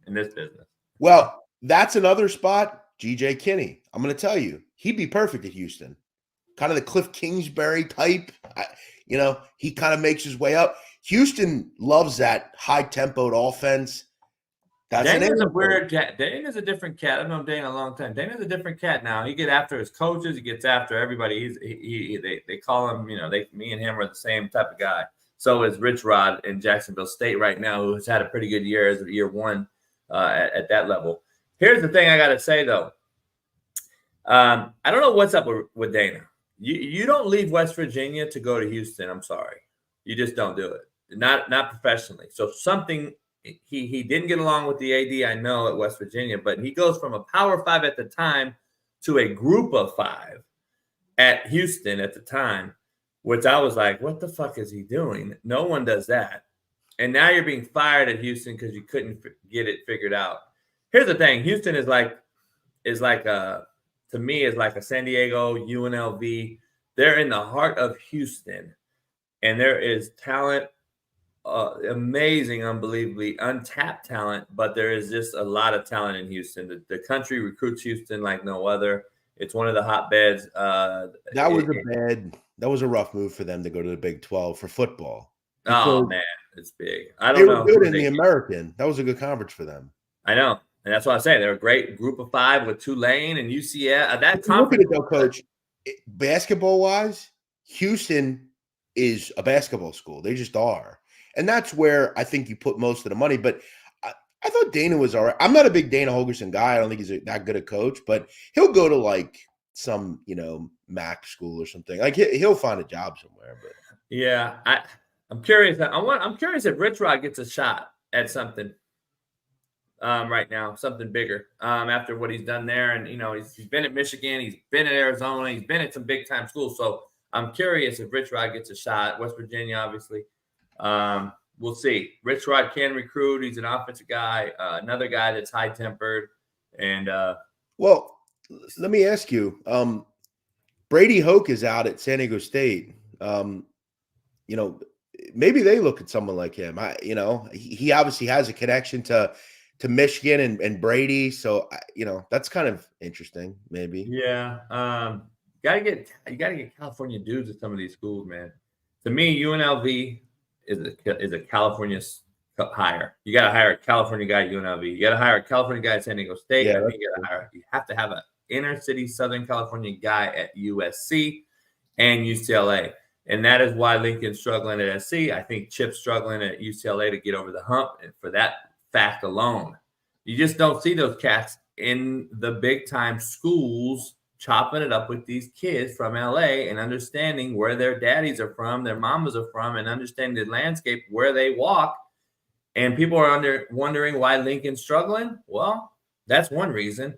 in this business. Well, that's another spot. G.J. Kinney. I'm going to tell you, he'd be perfect at Houston. Kind of the Cliff Kingsbury type. He kind of makes his way up. Houston loves that high-tempoed offense. Dana's a weird cat. Dana's a different cat. I've known Dana a long time. Dana's a different cat now. He gets after his coaches. He gets after everybody. They call him, me and him are the same type of guy. So is Rich Rod in Jacksonville State right now, who has had a pretty good year as year one at that level. Here's the thing I got to say, though. I don't know what's up with Dana. You don't leave West Virginia to go to Houston. I'm sorry. You just don't do it. not professionally. So something he didn't get along with the AD, I know, at West Virginia, but he goes from a Power 5 at the time to a Group of 5 at Houston at the time, which I was like, what the fuck is he doing? No one does that. And now you're being fired at Houston because you couldn't get it figured out. Here's the thing: Houston is like to me is like a San Diego, UNLV. They're in the heart of Houston, and there is talent, amazing, unbelievably untapped talent. But there is just a lot of talent in Houston. The country recruits Houston like no other. It's one of the hotbeds. That was a rough move for them to go to the Big 12 for football. Oh man, it's big. I They don't were know. good in the American. That was a good conference for them. I know. And that's what I'm saying. They're a great Group of 5 with Tulane and UCF. That Look at conference, it though, Coach. Basketball-wise, Houston is a basketball school. They just are. And that's where I think you put most of the money. But I thought Dana was all right. I'm not a big Dana Holgerson guy. I don't think he's that good a coach. But he'll go to like some, MAC school or something. Like he'll find a job somewhere. But yeah, I'm curious. I'm curious if Rich Rod gets a shot at something right now, something bigger after what he's done there. And, he's been at Michigan. He's been at Arizona. He's been at some big-time schools. So I'm curious if Rich Rod gets a shot. West Virginia, obviously. We'll see. Rich Rod can recruit. He's an offensive guy. Another guy that's high-tempered. And well, let me ask you. Brady Hoke is out at San Diego State. Maybe they look at someone like him. He obviously has a connection to Michigan and Brady. So, that's kind of interesting, maybe. Yeah. You gotta get California dudes at some of these schools, man. To me, UNLV is a California hire. You got to hire a California guy at UNLV. You got to hire a California guy at San Diego State. Yeah, you have to have an inner city Southern California guy at USC and UCLA. And that is why Lincoln's struggling at SC. I think Chip's struggling at UCLA to get over the hump. And for that fact alone, you just don't see those cats in the big time schools chopping it up with these kids from LA and understanding where their daddies are from, their mamas are from, and understanding the landscape where they walk. And people are wondering why Lincoln's struggling. Well, that's one reason.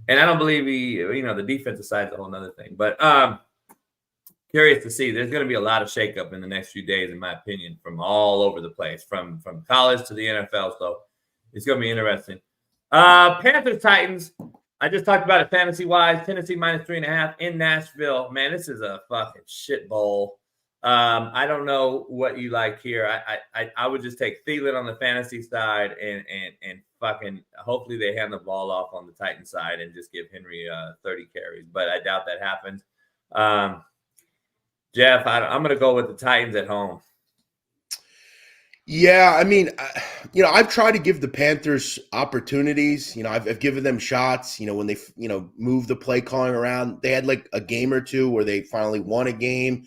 And I don't believe the defensive side is a whole other thing. But curious to see. There's going to be a lot of shakeup in the next few days, in my opinion, from all over the place, from college to the NFL. So it's going to be interesting. Panthers Titans. I just talked about it fantasy-wise. Tennessee -3.5 in Nashville. Man, this is a fucking shit bowl. I don't know what you like here. I would just take Thielen on the fantasy side and fucking hopefully they hand the ball off on the Titans side and just give Henry 30 carries. But I doubt that happens. Jeff, I'm going to go with the Titans at home. Yeah, I mean, I've tried to give the Panthers opportunities. I've given them shots. When they, moved the play calling around, they had like a game or two where they finally won a game.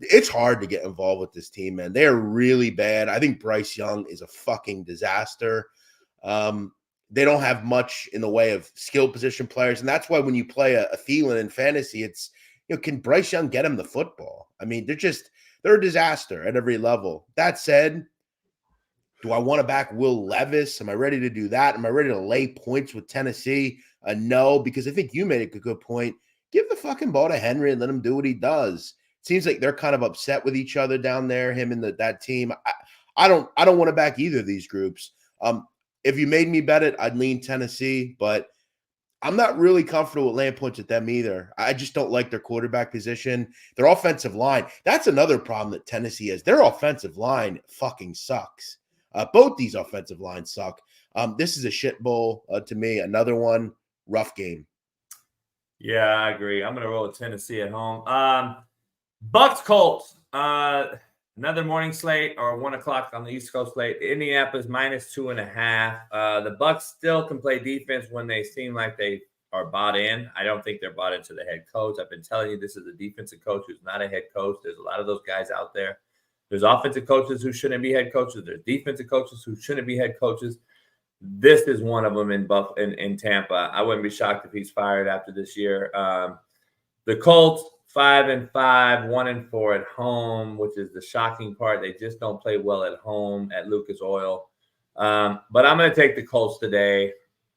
It's hard to get involved with this team, man. They are really bad. I think Bryce Young is a fucking disaster. They don't have much in the way of skill position players, and that's why when you play a Thielen in fantasy, it's can Bryce Young get him the football? I mean, they're a disaster at every level. That said, do I want to back Will Levis? Am I ready to do that? Am I ready to lay points with Tennessee? No, because I think you made a good point. Give the fucking ball to Henry and let him do what he does. It seems like they're kind of upset with each other down there, him and that team. I don't want to back either of these groups. If you made me bet it, I'd lean Tennessee, but I'm not really comfortable with laying points at them either. I just don't like their quarterback position. Their offensive line, that's another problem that Tennessee has. Their offensive line fucking sucks. Both these offensive lines suck. This is a shit bowl to me. Another one, rough game. Yeah, I agree. I'm going to roll with Tennessee at home. Bucks Colts. Another morning slate or 1 o'clock on the East Coast slate. Indianapolis -2.5. The Bucks still can play defense when they seem like they are bought in. I don't think they're bought into the head coach. I've been telling you this is a defensive coach who's not a head coach. There's a lot of those guys out there. There's offensive coaches who shouldn't be head coaches. There's defensive coaches who shouldn't be head coaches. This is one of them in Tampa. I wouldn't be shocked if he's fired after this year. The Colts 5-5, 1-4 at home, which is the shocking part. They just don't play well at home at Lucas Oil. But I'm going to take the Colts today.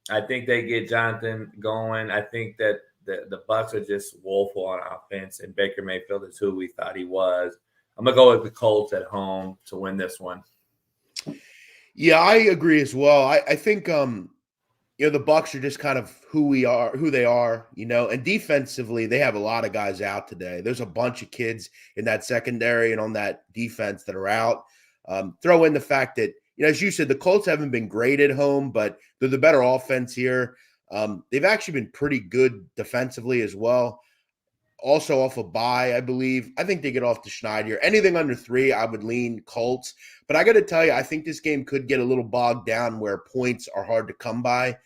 I think they get Jonathan going. I think that the Bucs are just woeful on offense, and Baker Mayfield is who we thought he was. I'm going to go with the Colts at home to win this one. Yeah, I agree as well. I think the Bucs are just kind of who they are, and defensively they have a lot of guys out today. There's a bunch of kids in that secondary and on that defense that are out. Throw in the fact that, as you said, the Colts haven't been great at home, but they're the better offense here. They've actually been pretty good defensively as well. Also off a bye, I believe. I think they get off the schneid here. Anything under 3, I would lean Colts. But I got to tell you, I think this game could get a little bogged down where points are hard to come by.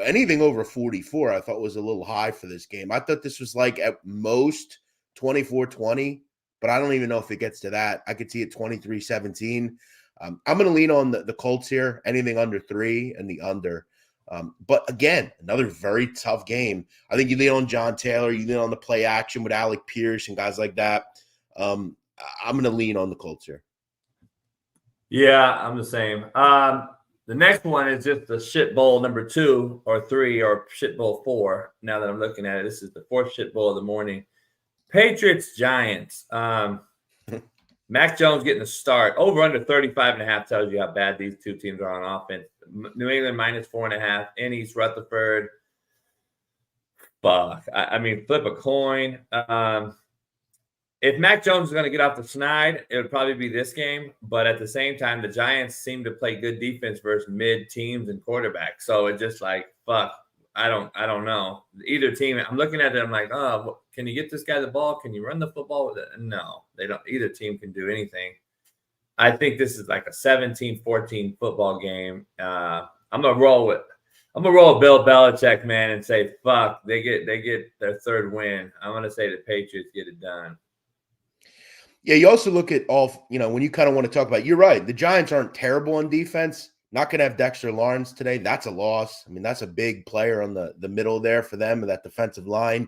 Anything over 44, I thought was a little high for this game. I thought this was like at most 24-20, but I don't even know if it gets to that. I could see it 23-17. I'm going to lean on the Colts here, anything under 3 and the under. But again, another very tough game. I think you lean on John Taylor, you lean on the play action with Alec Pierce and guys like that. I'm going to lean on the Colts here. Yeah, I'm the same. The next one is just the shit bowl number 2 or 3 or shit bowl 4. Now that I'm looking at it, this is the 4th shit bowl of the morning. Patriots Giants. Mac Jones getting the start. Over under 35.5 tells you how bad these two teams are on offense. New England -4.5 in East Rutherford. Fuck. I mean, flip a coin. If Mac Jones is going to get off the schneid, it would probably be this game. But at the same time, the Giants seem to play good defense versus mid teams and quarterbacks. So it's just like, fuck, I don't know. Either team, I'm looking at it, I'm like, oh, can you get this guy the ball? Can you run the football with it? No, they don't. Either team can do anything. I think this is like a 17-14 football game. I'm gonna roll with Bill Belichick, man, and say, fuck, they get their 3rd win. I'm gonna say the Patriots get it done. Yeah, you also look at all, when you kind of want to talk about, you're right. The Giants aren't terrible on defense. Not going to have Dexter Lawrence today. That's a loss. I mean, that's a big player on the middle there for them and that defensive line.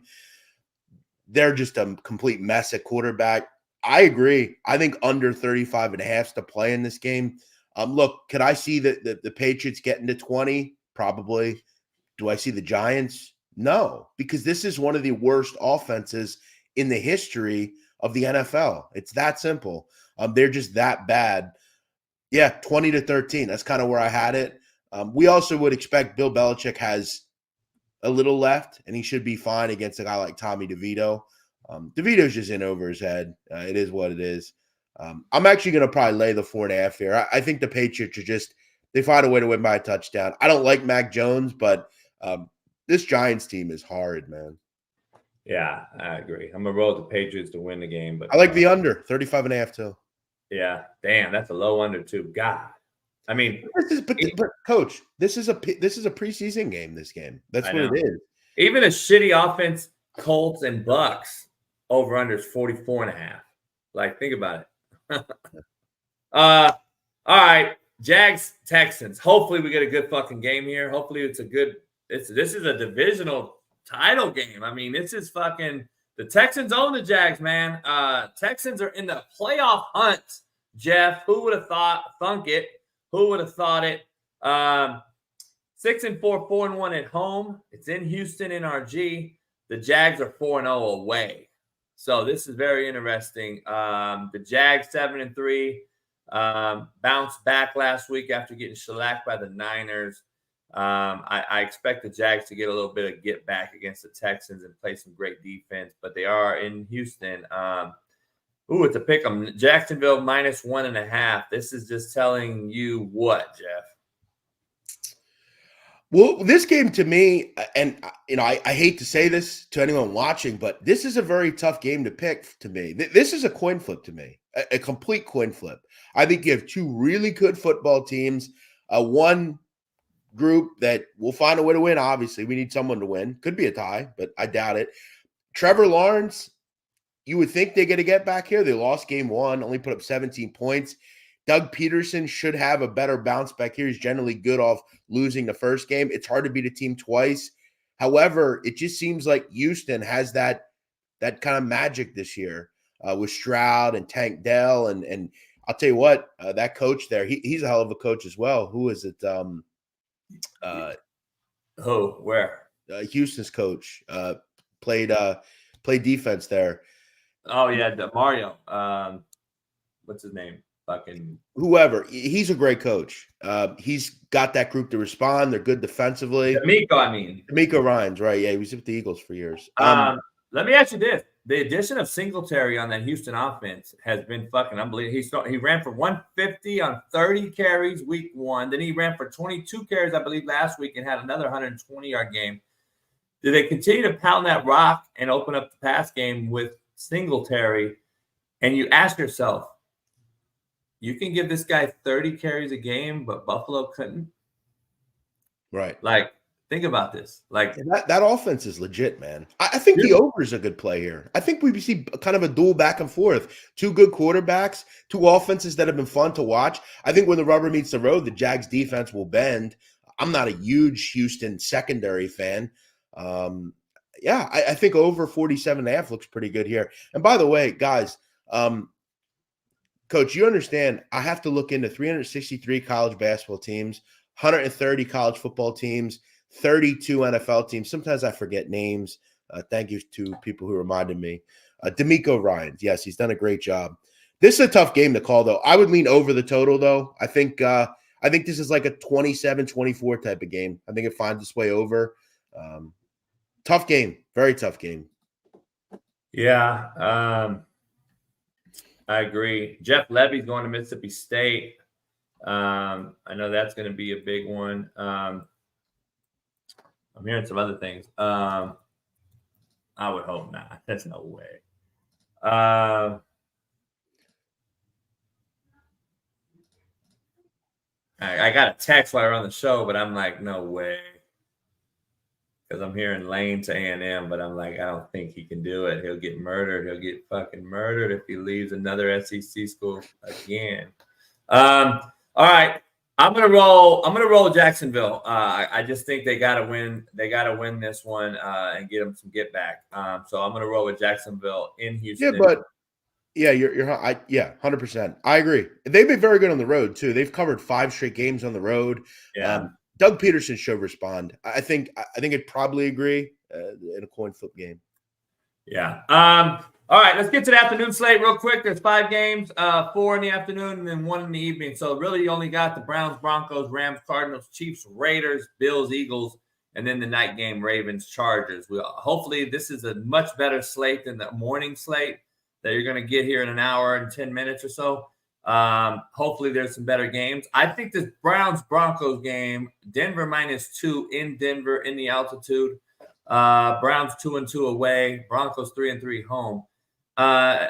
They're just a complete mess at quarterback. I agree. I think under 35.5 is to play in this game. Look, could I see the Patriots getting to 20? Probably. Do I see the Giants? No, because this is one of the worst offenses in the history of the NFL. It's that simple. They're just that bad. Yeah, 20-13. That's kind of where I had it. We also would expect Bill Belichick has a little left, and he should be fine against a guy like Tommy DeVito. DeVito's just in over his head. It is what it is. I'm actually going to probably lay the 4.5 here. I think the Patriots are they find a way to win by a touchdown. I don't like Mac Jones, but this Giants team is hard, man. Yeah, I agree. I'm going to roll with the Patriots to win the game. But I like the under, 35.5 too. Yeah, damn, that's a low under too. God, I mean, but Coach, this is a preseason game. This game, that's what it is. Even a shitty offense, Colts and Bucks over under is 44.5. Like, think about it. All right, Jags Texans. Hopefully, we get a good fucking game here. Hopefully, it's a good. This is a divisional title game. I mean, this is fucking. The Texans own the Jags, man. Texans are in the playoff hunt, Jeff. Who would have thunk it? Who would have thought it? 6-4, 4-1 at home. It's in Houston, NRG. The Jags are 4-0 away. So this is very interesting. The Jags 7-3 bounced back last week after getting shellacked by the Niners. I expect the Jags to get a little bit of get back against the Texans and play some great defense, but they are in Houston. It's a pick 'em. Jacksonville -1.5. This is just telling you what, Jeff? Well, this game to me, and I hate to say this to anyone watching, but this is a very tough game to pick to me. This is a coin flip to me, a complete coin flip. I think you have two really good football teams, one group that will find a way to win. Obviously, we need someone to win. Could be a tie, but I doubt it. Trevor Lawrence, you would think they're going to get back here. They lost game 1, only put up 17 points. Doug Peterson should have a better bounce back here. He's generally good off losing the first game. It's hard to beat a team twice. However, it just seems like Houston has that that kind of magic this year with Stroud and Tank Dell. And I'll tell you what, that coach there, he's a hell of a coach as well. Who is it? Where? Houston's coach played defense there. Oh yeah, Mario. What's his name? Fucking whoever. He's a great coach. He's got that group to respond. They're good defensively. D'Amico Ryans, right? Yeah, he was with the Eagles for years. Let me ask you this: the addition of Singletary on that Houston offense has been fucking unbelievable. He ran for 150 on 30 carries week 1. Then he ran for 22 carries, I believe, last week and had another 120-yard game. Do they continue to pound that rock and open up the pass game with Singletary? And you ask yourself, you can give this guy 30 carries a game, but Buffalo couldn't? Right. Like, think about this. Like that offense is legit, man. I think the over is a good play here. I think we see kind of a duel back and forth. Two good quarterbacks, two offenses that have been fun to watch. I think when the rubber meets the road, the Jags defense will bend. I'm not a huge Houston secondary fan. I think over 47.5 looks pretty good here. And by the way, guys, Coach, you understand I have to look into 363 college basketball teams, 130 college football teams, 32 NFL teams. Sometimes I forget names. Thank you to people who reminded me. D'Amico Ryans. Yes, he's done a great job. This is a tough game to call, though. I would lean over the total, though. I think this is like a 27-24 type of game. I think it finds its way over. Tough game. Very tough game. Yeah. I agree. Jeff Levy's going to Mississippi State. I know that's going to be a big one. I'm hearing some other things. I would hope not. There's no way. I got a text while we're on the show, but I'm like, no way. Because I'm hearing Lane to A&M, but I'm like, I don't think he can do it. He'll get murdered. He'll get fucking murdered if he leaves another SEC school again. All right. I'm gonna roll Jacksonville. I just think they gotta win. They gotta win this one and get them some get back. So I'm gonna roll with Jacksonville in Houston. Yeah, but you're 100%. I agree. They've been very good on the road too. They've covered 5 straight games on the road. Yeah. Doug Peterson should respond. I think I'd probably agree in a coin flip game. Yeah. All right, let's get to the afternoon slate real quick. There's 5 games, 4 in the afternoon and then 1 in the evening. So really you only got the Browns, Broncos, Rams, Cardinals, Chiefs, Raiders, Bills, Eagles, and then the night game, Ravens, Chargers. Hopefully this is a much better slate than the morning slate that you're going to get here in an hour and 10 minutes or so. Hopefully there's some better games. I think this Browns-Broncos game, Denver -2 in Denver in the altitude. Browns 2-2 away, Broncos 3-3 home.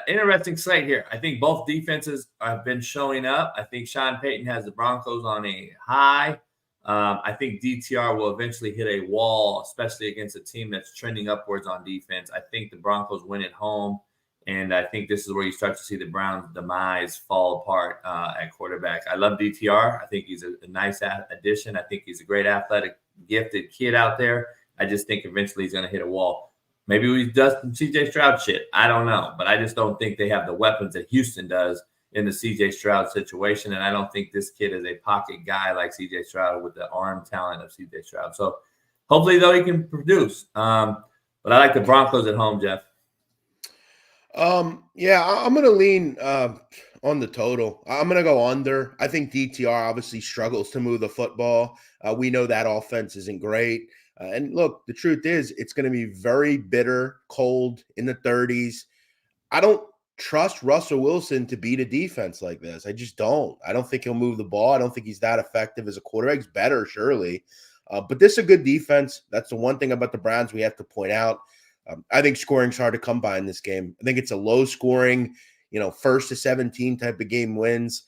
Interesting slate here. I think both defenses have been showing up. I think Sean Payton has the Broncos on a high. I think DTR will eventually hit a wall, especially against a team that's trending upwards on defense. I think the Broncos win at home. And I think this is where you start to see the Browns' demise fall apart at quarterback. I love DTR. I think he's a nice addition. I think he's a great athletic, gifted kid out there. I just think eventually he's going to hit a wall. Maybe he does some CJ Stroud shit. I don't know. But I just don't think they have the weapons that Houston does in the CJ Stroud situation. And I don't think this kid is a pocket guy like CJ Stroud with the arm talent of CJ Stroud. So hopefully, though, he can produce. But I like the Broncos at home, Jeff. I'm going to lean on the total. I'm going to go under. I think DTR obviously struggles to move the football. We know that offense isn't great. And look, the truth is it's going to be very bitter, cold in the 30s. I don't trust Russell Wilson to beat a defense like this. I just don't. I don't think he'll move the ball. I don't think he's that effective as a quarterback. He's better, surely. But this is a good defense. That's the one thing about the Browns we have to point out. I think scoring's hard to come by in this game. I think it's a low scoring, 1st to 17 type of game wins.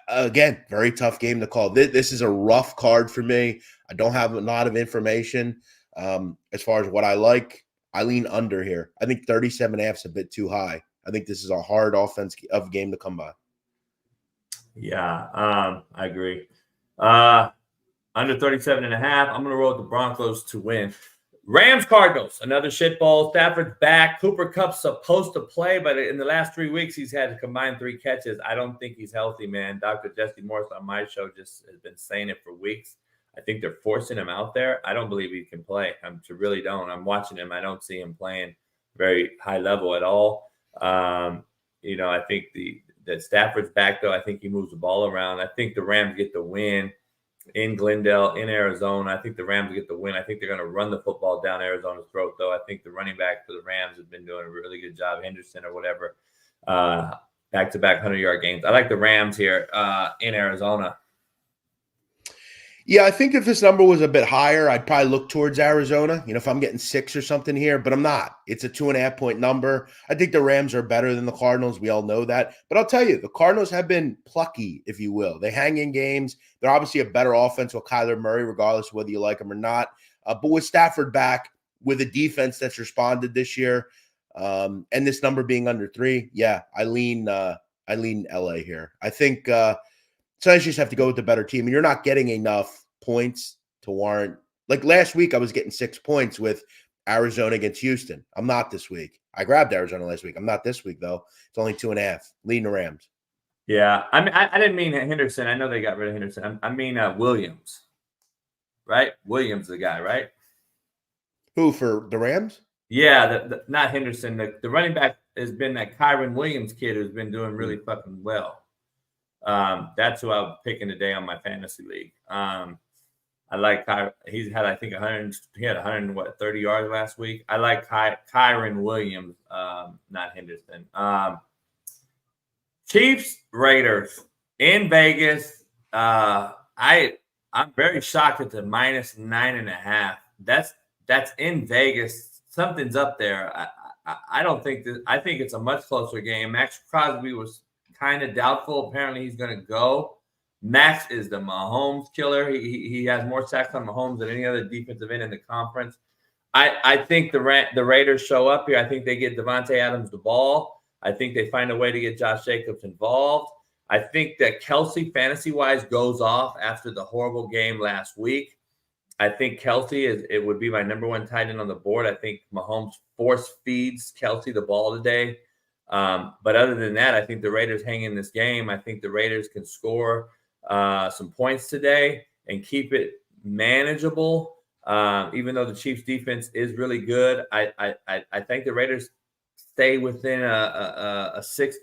Again, very tough game to call. This is a rough card for me. I don't have a lot of information as far as what I like. I lean under here. I think 37.5 is a bit too high. I think this is a hard offense of game to come by. Yeah, I agree. Under 37.5, I'm going to roll with the Broncos to win. Rams Cardinals, another shit bowl. Stafford's back. Cooper Kupp's supposed to play, but in the last 3 weeks, he's had to combine 3 catches. I don't think he's healthy, man. Dr. Jesse Morris on my show just has been saying it for weeks. I think they're forcing him out there. I don't believe he can play. I really don't. I'm watching him. I don't see him playing very high level at all. I think that Stafford's back, though. I think he moves the ball around. I think the Rams get the win in Glendale, in Arizona. I think the Rams get the win. I think they're going to run the football down Arizona's throat, though. I think the running back for the Rams has been doing a really good job, Henderson or whatever, back-to-back 100-yard games. I like the Rams here in Arizona. Yeah, I think if this number was a bit higher, I'd probably look towards Arizona, if I'm getting 6 or something here, but I'm not. It's a 2.5-point number. I think the Rams are better than the Cardinals. We all know that. But I'll tell you, the Cardinals have been plucky, if you will. They hang in games. They're obviously a better offense with Kyler Murray, regardless of whether you like him or not. But with Stafford back, with a defense that's responded this year, and this number being under 3, yeah, I lean LA here. I think sometimes you just have to go with the better team, and you're not getting enough points to warrant. Like last week, I was getting 6 points with Arizona against Houston. I'm not this week. I grabbed Arizona last week. I'm not this week, though. It's only 2.5. Leading the Rams. Yeah, I mean, I didn't mean Henderson. I know they got rid of Henderson. I mean Williams, right? Williams, the guy, right? Who, for the Rams? Yeah, not Henderson. The running back has been that Kyron Williams kid who's been doing really fucking well. That's who I'm picking today on my fantasy league. I like Kyron. He's had, I think, 100. He had 130 yards last week. I like Kyron Williams, not Henderson. Chiefs Raiders in Vegas. I'm very shocked at the -9.5. That's in Vegas. Something's up there. I don't think that. I think it's a much closer game. Max Crosby was kind of doubtful. Apparently, he's going to go. Max is the Mahomes killer. He has more sacks on Mahomes than any other defensive end in the conference. I think the Raiders show up here. I think they get Devontae Adams the ball. I think they find a way to get Josh Jacobs involved. I think that Kelce, fantasy-wise, goes off after the horrible game last week. I think Kelce it would be my number 1 tight end on the board. I think Mahomes force feeds Kelce the ball today. But other than that, I think the Raiders hang in this game. I think the Raiders can score some points today and keep it manageable. Even though the Chiefs defense is really good, I think the Raiders stay within a 6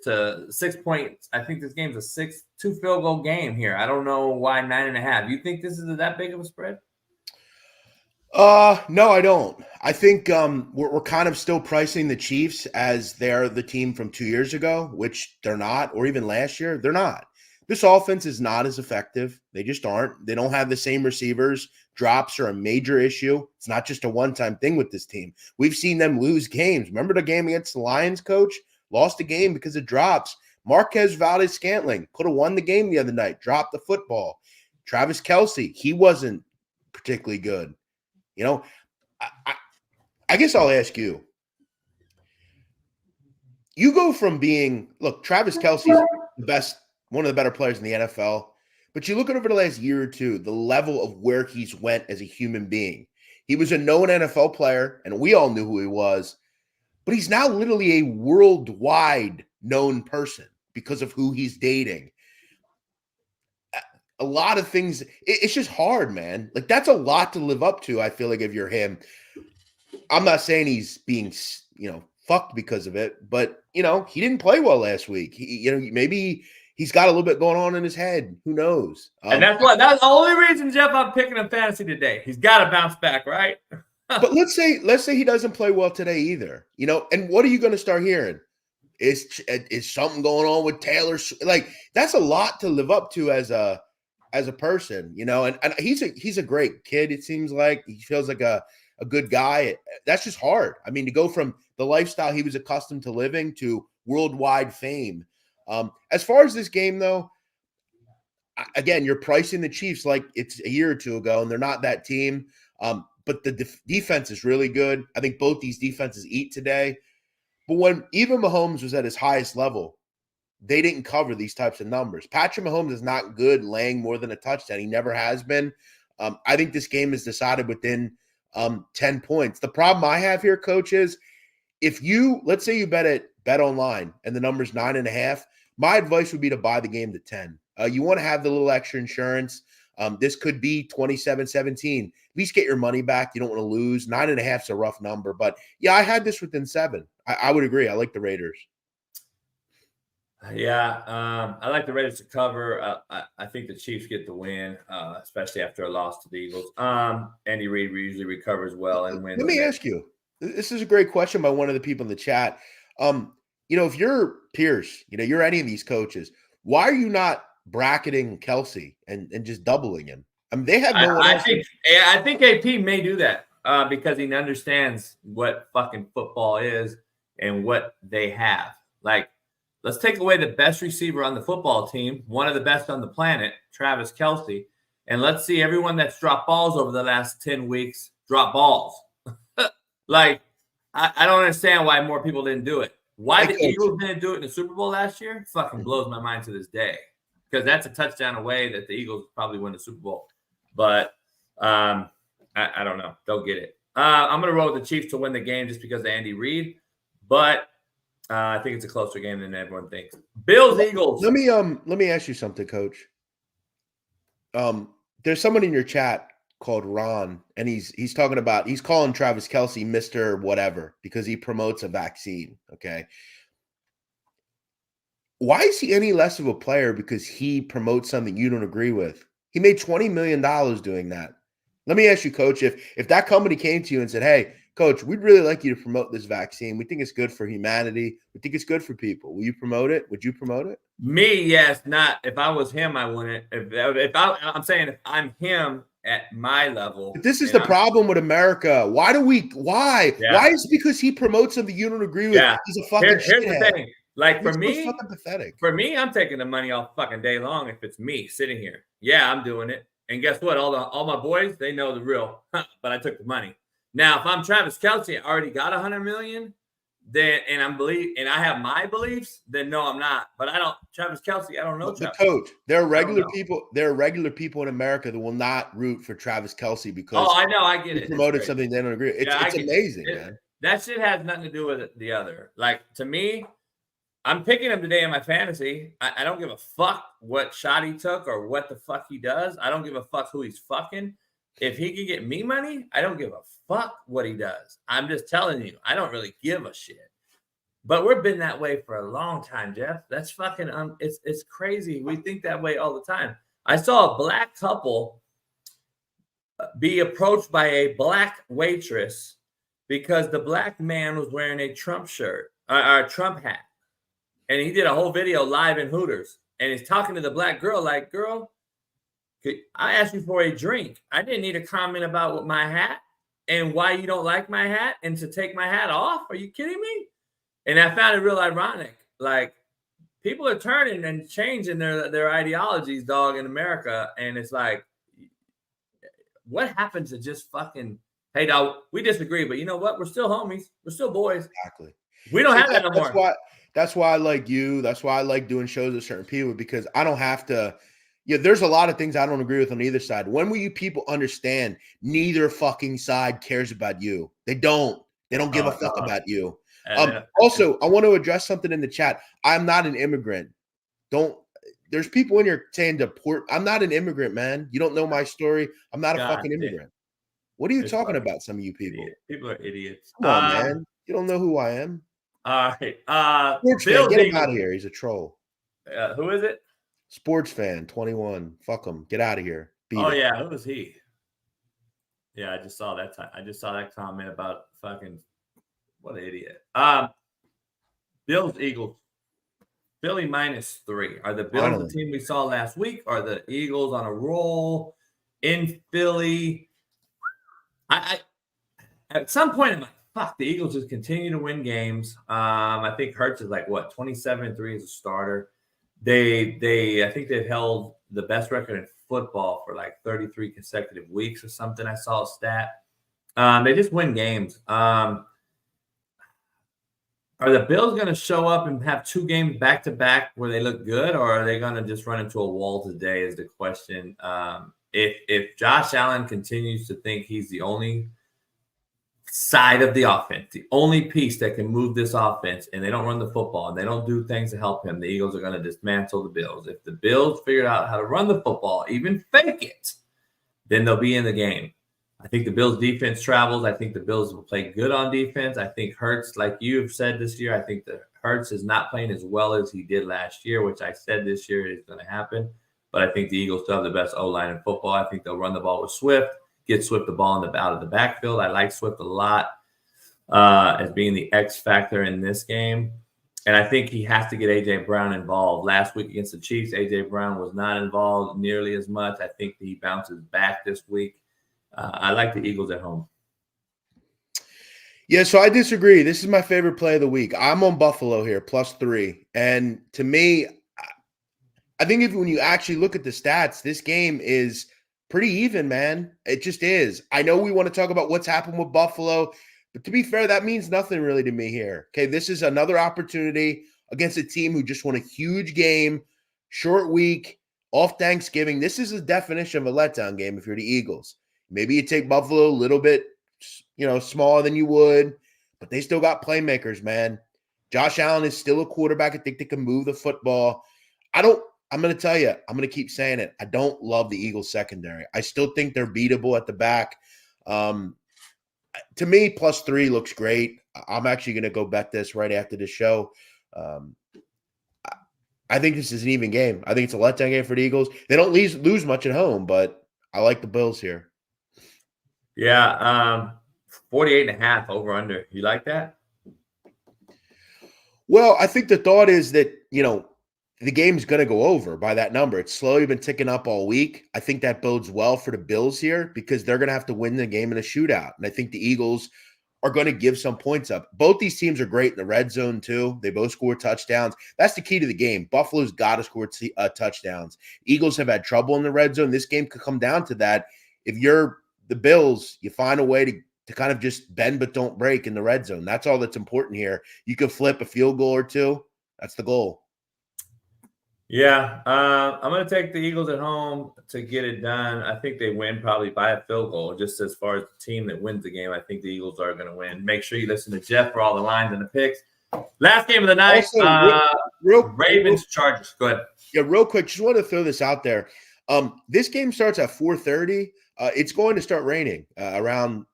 points. I think this game's a 2 field goal game here. I don't know why 9.5. You think this is that big of a spread? No, I don't. I think we're kind of still pricing the Chiefs as they're the team from 2 years ago, which they're not, or even last year, they're not. This offense is not as effective. They just aren't. They don't have the same receivers. Drops are a major issue. It's not just a one-time thing with this team. We've seen them lose games. Remember the game against the Lions, coach? Lost a game because of drops. Marquez Valdes-Scantling could have won the game the other night. Dropped the football. Travis Kelce, he wasn't particularly good. I guess I'll ask you. You go from being, look, Travis Kelce's the best, one of the better players in the NFL, but you look at over the last year or two, the level of where he's went as a human being. He was a known NFL player, and we all knew who he was, but he's now literally a worldwide known person because of who he's dating. A lot of things, it's just hard, man. Like, that's a lot to live up to, I feel like, if you're him. I'm not saying he's being, fucked because of it, but, he didn't play well last week. Maybe he's got a little bit going on in his head. Who knows? And that's the only reason, Jeff, I'm picking him fantasy today. He's got to bounce back, right? But let's say he doesn't play well today either, and what are you going to start hearing? Is something going on with Taylor? Like, that's a lot to live up to as a person, and he's a great kid. It seems like he feels like a good guy. That's just hard. I mean, to go from the lifestyle he was accustomed to living to worldwide fame. As far as this game, though, again, you're pricing the Chiefs like it's a year or two ago, and they're not that team. But the defense is really good. I think both these defenses eat today. But when even Mahomes was at his highest level, they didn't cover these types of numbers. Patrick Mahomes is not good laying more than a touchdown. He never has been. I think this game is decided within 10 points. The problem I have here, Coach, is if you, let's say you bet online and the number's 9.5, my advice would be to buy the game to 10. You want to have the little extra insurance. This could be 27-17. At least get your money back. You don't want to lose. 9.5 is a rough number. But, yeah, I had this within 7. I would agree. I like the Raiders. Yeah, I like the Raiders to cover. I think the Chiefs get the win, especially after a loss to the Eagles. Andy Reid usually recovers well and wins. Let me ask you. This is a great question by one of the people in the chat. If you're Pierce, you're any of these coaches, why are you not bracketing Kelce and just doubling him? I mean, they have no one else. I think AP may do that because he understands what fucking football is and what they have. Like, let's take away the best receiver on the football team, one of the best on the planet, Travis Kelce, and let's see everyone that's dropped balls over the last 10 weeks drop balls. Like, I don't understand why more people didn't do it. Why the Eagles didn't do it in the Super Bowl last year fucking blows my mind to this day, because that's a touchdown away that the Eagles probably win the Super Bowl. But I don't know. Don't get it. I'm going to roll with the Chiefs to win the game just because of Andy Reid, but I think it's a closer game than everyone thinks. Bills, Eagles. Let me ask you something, Coach. There's someone in your chat called Ron, and he's calling Travis Kelce Mr. Whatever because he promotes a vaccine. Okay. Why is he any less of a player because he promotes something you don't agree with? He made $20 million doing that. Let me ask you, Coach, if that company came to you and said, hey, Coach, we'd really like you to promote this vaccine. We think it's good for humanity. We think it's good for people. Will you promote it? Would you promote it? Me, yes. Not if I was him, I wouldn't. I'm saying if I'm him at my level. But this is the problem with America. Why? Yeah. Why is it because he promotes something you don't agree with? Yeah. He's a fucking Here's the thing. Like, for me, fucking pathetic. For me, I'm taking the money off fucking day long if it's me sitting here. Yeah, I'm doing it. And guess what? All my boys, they know the real. But I took the money. Now, if I'm Travis Kelce, I already got $100 million, then and I have my beliefs, then no, I'm not. But I don't. Travis Kelce, I don't know. The Coach, there are regular people. There are regular people in America that will not root for Travis Kelce because I know, I get it. Promoted something they don't agree. It's amazing, man. That shit has nothing to do with the other. Like, to me, I'm picking him today in my fantasy. I don't give a fuck what shot he took or what the fuck he does. I don't give a fuck who he's fucking. If he can get me money, I don't give a fuck what he does. I'm just telling you, I don't really give a shit. But we've been that way for a long time, Jeff. That's fucking it's crazy. We think that way all the time. I saw a black couple be approached by a black waitress because the black man was wearing a Trump shirt, or a Trump hat. And he did a whole video live in Hooters. And he's talking to the black girl like, girl, I asked you for a drink. I didn't need a comment about my hat and why you don't like my hat and to take my hat off. Are you kidding me? And I found it real ironic. Like, people are turning and changing their ideologies, dog, in America. And it's like, what happened to just fucking, hey, dog, we disagree, but you know what? We're still homies. We're still boys. Exactly. We don't have that no more. That's why I like you. That's why I like doing shows with certain people, because I don't have to. Yeah, there's a lot of things I don't agree with on either side. When will you people understand neither fucking side cares about you? They don't. They don't give a fuck about you. Also, I want to address something in the chat. I'm not an immigrant. There's people in here saying deport. I'm not an immigrant, man. You don't know my story. I'm not a fucking immigrant. What are you talking about, some of you people? People are idiots. Come on, man. You don't know who I am. All right. Sports fan, get him out of here. He's a troll. Who is it? Sports fan, 21. Fuck him. Get out of here. Who was he? Yeah, I just saw that. I just saw that comment about fucking what an idiot. Bills, Eagles. Philly -3. Are the Bills the team we saw last week? Are the Eagles on a roll in Philly? I at some point I'm like, fuck, the Eagles just continue to win games. I think Hurts is like 27-3 as a starter. I think they've held the best record in football for like 33 consecutive weeks or something. I saw a stat. They just win games. Are the Bills going to show up and have 2 games back to back where they look good, or are they going to just run into a wall today? Is the question. If Josh Allen continues to think he's the only side of the offense, the only piece that can move this offense, and they don't run the football and they don't do things to help him, the Eagles are going to dismantle the Bills. If the Bills figure out how to run the football, even fake it, then they'll be in the game. I think the Bills defense travels. I think the Bills will play good on defense. I think Hurts, like you've said this year, I think that Hurts is not playing as well as he did last year, which I said this year is going to happen. But I think the Eagles still have the best O-line in football. I think they'll run the ball with Swift, get Swift the ball out of the backfield. I like Swift a lot as being the X factor in this game. And I think he has to get A.J. Brown involved. Last week against the Chiefs, A.J. Brown was not involved nearly as much. I think he bounces back this week. I like the Eagles at home. Yeah, so I disagree. This is my favorite play of the week. I'm on Buffalo here, +3. And to me, I think when you actually look at the stats, this game is pretty even, man. It just is. I know we want to talk about what's happened with Buffalo, but to be fair, that means nothing really to me here. Okay, this is another opportunity against a team who just won a huge game, short week, off Thanksgiving. This is the definition of a letdown game if you're the Eagles. Maybe you take Buffalo a little bit, smaller than you would, but they still got playmakers, man. Josh Allen is still a quarterback. I think they can move the football. I'm going to tell you, I'm going to keep saying it. I don't love the Eagles secondary. I still think they're beatable at the back. To me, +3 looks great. I'm actually going to go bet this right after the show. I think this is an even game. I think it's a letdown game for the Eagles. They don't lose much at home, but I like the Bills here. Yeah, 48.5 over under. You like that? Well, I think the thought is that, the game's going to go over by that number. It's slowly been ticking up all week. I think that bodes well for the Bills here because they're going to have to win the game in a shootout. And I think the Eagles are going to give some points up. Both these teams are great in the red zone too. They both score touchdowns. That's the key to the game. Buffalo's got to score touchdowns. Eagles have had trouble in the red zone. This game could come down to that. If you're the Bills, you find a way to kind of just bend but don't break in the red zone. That's all that's important here. You can flip a field goal or two. That's the goal. Yeah, I'm going to take the Eagles at home to get it done. I think they win probably by a field goal. Just as far as the team that wins the game, I think the Eagles are going to win. Make sure you listen to Jeff for all the lines and the picks. Last game of the night, Ravens-Chargers. Go ahead. Yeah, real quick, just want to throw this out there. This game starts at 4:30. It's going to start raining around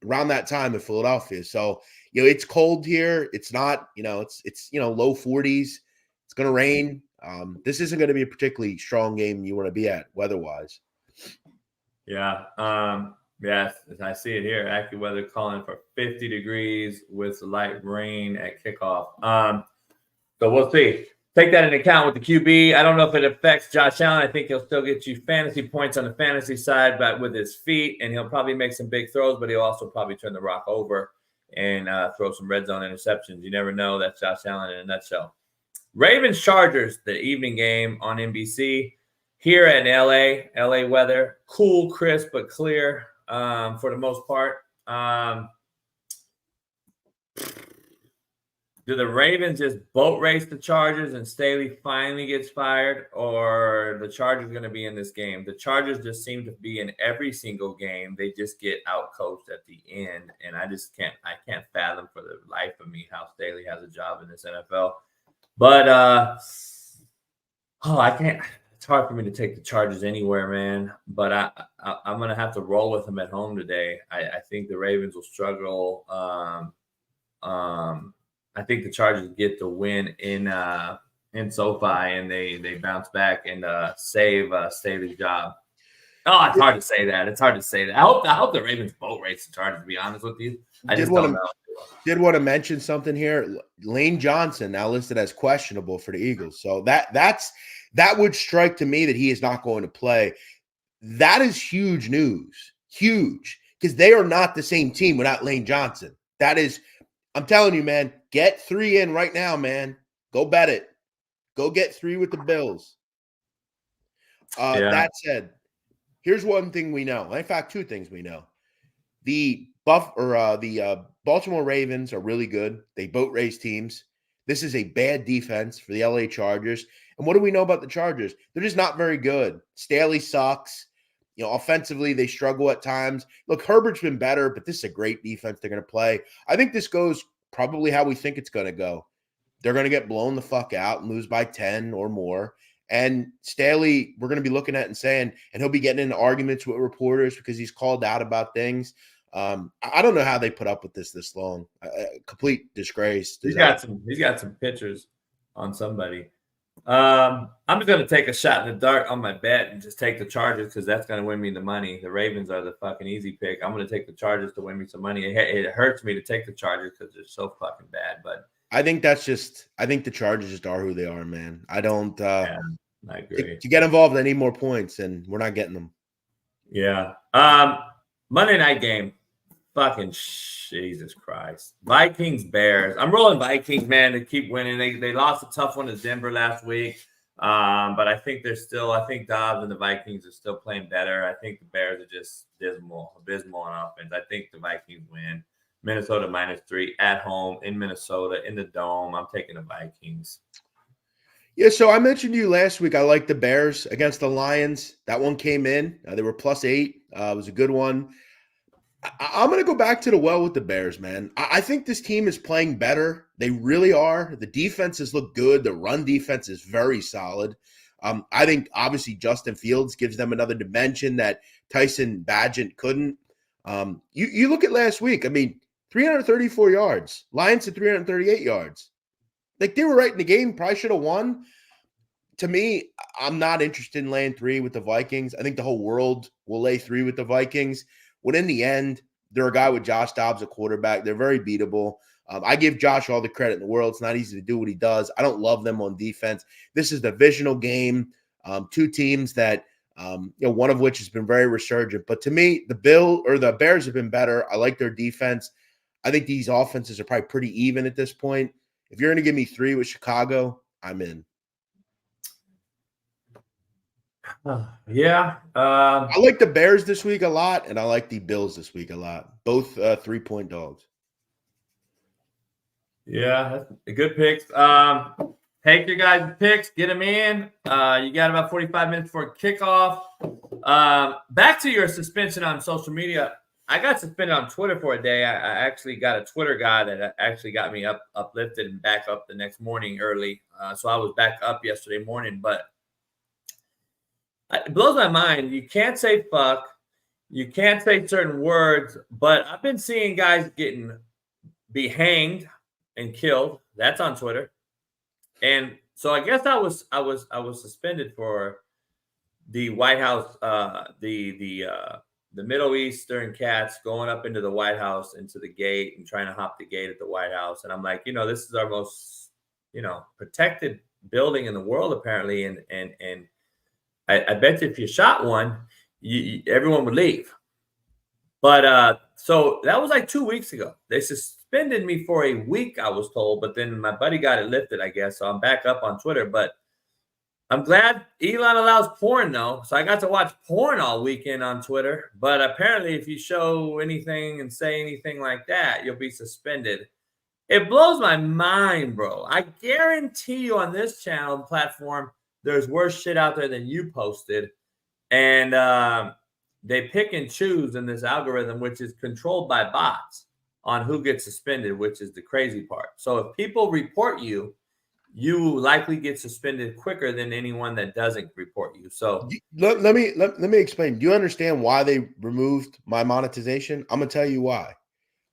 that time in Philadelphia. So, it's cold here. It's not, it's low 40s. It's going to rain. This isn't going to be a particularly strong game you want to be at weather-wise. Yeah. Yes, as I see it here, AccuWeather calling for 50 degrees with light rain at kickoff. So we'll see. Take that into account with the QB. I don't know if it affects Josh Allen. I think he'll still get you fantasy points on the fantasy side, but with his feet, and he'll probably make some big throws, but he'll also probably turn the rock over and throw some red zone interceptions. You never know. That's Josh Allen in a nutshell. Ravens-Chargers, the evening game on NBC. Here in LA weather, cool, crisp, but clear for the most part. Do the Ravens just boat race the Chargers and Staley finally gets fired, or the Chargers going to be in this game? The Chargers just seem to be in every single game. They just get outcoached at the end, and I can't fathom for the life of me how Staley has a job in this NFL. But I can't. It's hard for me to take the Chargers anywhere, man. But I'm gonna have to roll with them at home today. I think the Ravens will struggle. I think the Chargers get the win in SoFi, and they bounce back and save Staley's job. Oh, it's hard to say that. I hope the Ravens boat race the Chargers, to be honest with you. I just don't know. Did want to mention something here. Lane Johnson now listed as questionable for the Eagles. So that would strike to me that he is not going to play. That is huge news. Huge. Because they are not the same team without Lane Johnson. That is, I'm telling you, man, get 3 in right now, man. Go bet it. Go get 3 with the Bills. That said, here's one thing we know. In fact, 2 things we know. The Baltimore Ravens are really good. They boat race teams. This is a bad defense for the LA Chargers. And what do we know about the Chargers? They're just not very good. Staley sucks. Offensively, they struggle at times. Look, Herbert's been better, but this is a great defense they're going to play. I think this goes probably how we think it's going to go. They're going to get blown the fuck out and lose by 10 or more. And Staley, we're going to be looking at and saying, and he'll be getting into arguments with reporters because he's called out about things. I don't know how they put up with this long. Complete disgrace. He's got some pictures on somebody. I'm just going to take a shot in the dark on my bet and just take the Chargers because that's going to win me the money. The Ravens are the fucking easy pick. I'm going to take the Chargers to win me some money. It hurts me to take the Chargers because they're so fucking bad. But I think the Chargers just are who they are, man. I don't. I agree. To get involved, I need more points, and we're not getting them. Yeah. Monday night game. Fucking Jesus Christ. Vikings, Bears. I'm rolling Vikings, man, to keep winning. They lost a tough one to Denver last week. But I think I think Dobbs and the Vikings are still playing better. I think the Bears are just abysmal on offense. I think the Vikings win. Minnesota -3 at home in Minnesota in the Dome. I'm taking the Vikings. Yeah, so I mentioned to you last week I liked the Bears against the Lions. That one came in. They were +8. It was a good one. I'm going to go back to the well with the Bears, man. I think this team is playing better. They really are. The defenses look good. The run defense is very solid. I think, obviously, Justin Fields gives them another dimension that Tyson Bagent couldn't. You look at last week. I mean, 334 yards. Lions at 338 yards. Like, they were right in the game. Probably should have won. To me, I'm not interested in laying 3 with the Vikings. I think the whole world will lay 3 with the Vikings. When in the end, they're a guy with Josh Dobbs, a quarterback. They're very beatable. I give Josh all the credit in the world. It's not easy to do what he does. I don't love them on defense. This is a divisional game. 2 teams that, one of which has been very resurgent. But to me, the Bears have been better. I like their defense. I think these offenses are probably pretty even at this point. If you're going to give me 3 with Chicago, I'm in. Yeah. I like the Bears this week a lot, and I like the Bills this week a lot. Both 3-point dogs. Yeah, that's a good picks. Take your guys' picks, get them in. You got about 45 minutes for kickoff. Back to your suspension on social media. I got suspended on Twitter for a day. I actually got a Twitter guy that actually got me uplifted and back up the next morning early. So I was back up yesterday morning, but it blows my mind. You can't say fuck. You can't say certain words, but I've been seeing guys be hanged and killed. That's on Twitter. And so I guess I was suspended for the White House, the Middle Eastern cats going up into the White House, into the gate and trying to hop the gate at the White House. And I'm like, this is our most, protected building in the world, apparently. And I bet you if you shot one, everyone would leave. But so that was like 2 weeks ago. They suspended me for a week, I was told, but then my buddy got it lifted, I guess. So I'm back up on Twitter. But I'm glad Elon allows porn, though. So I got to watch porn all weekend on Twitter. But apparently, if you show anything and say anything like that, you'll be suspended. It blows my mind, bro. I guarantee you on this channel and platform, there's worse shit out there than you posted. And they pick and choose in this algorithm, which is controlled by bots, on who gets suspended, which is the crazy part. So if people report you, you likely get suspended quicker than anyone that doesn't report you. So let me explain. Do you understand why they removed my monetization? I'm going to tell you why.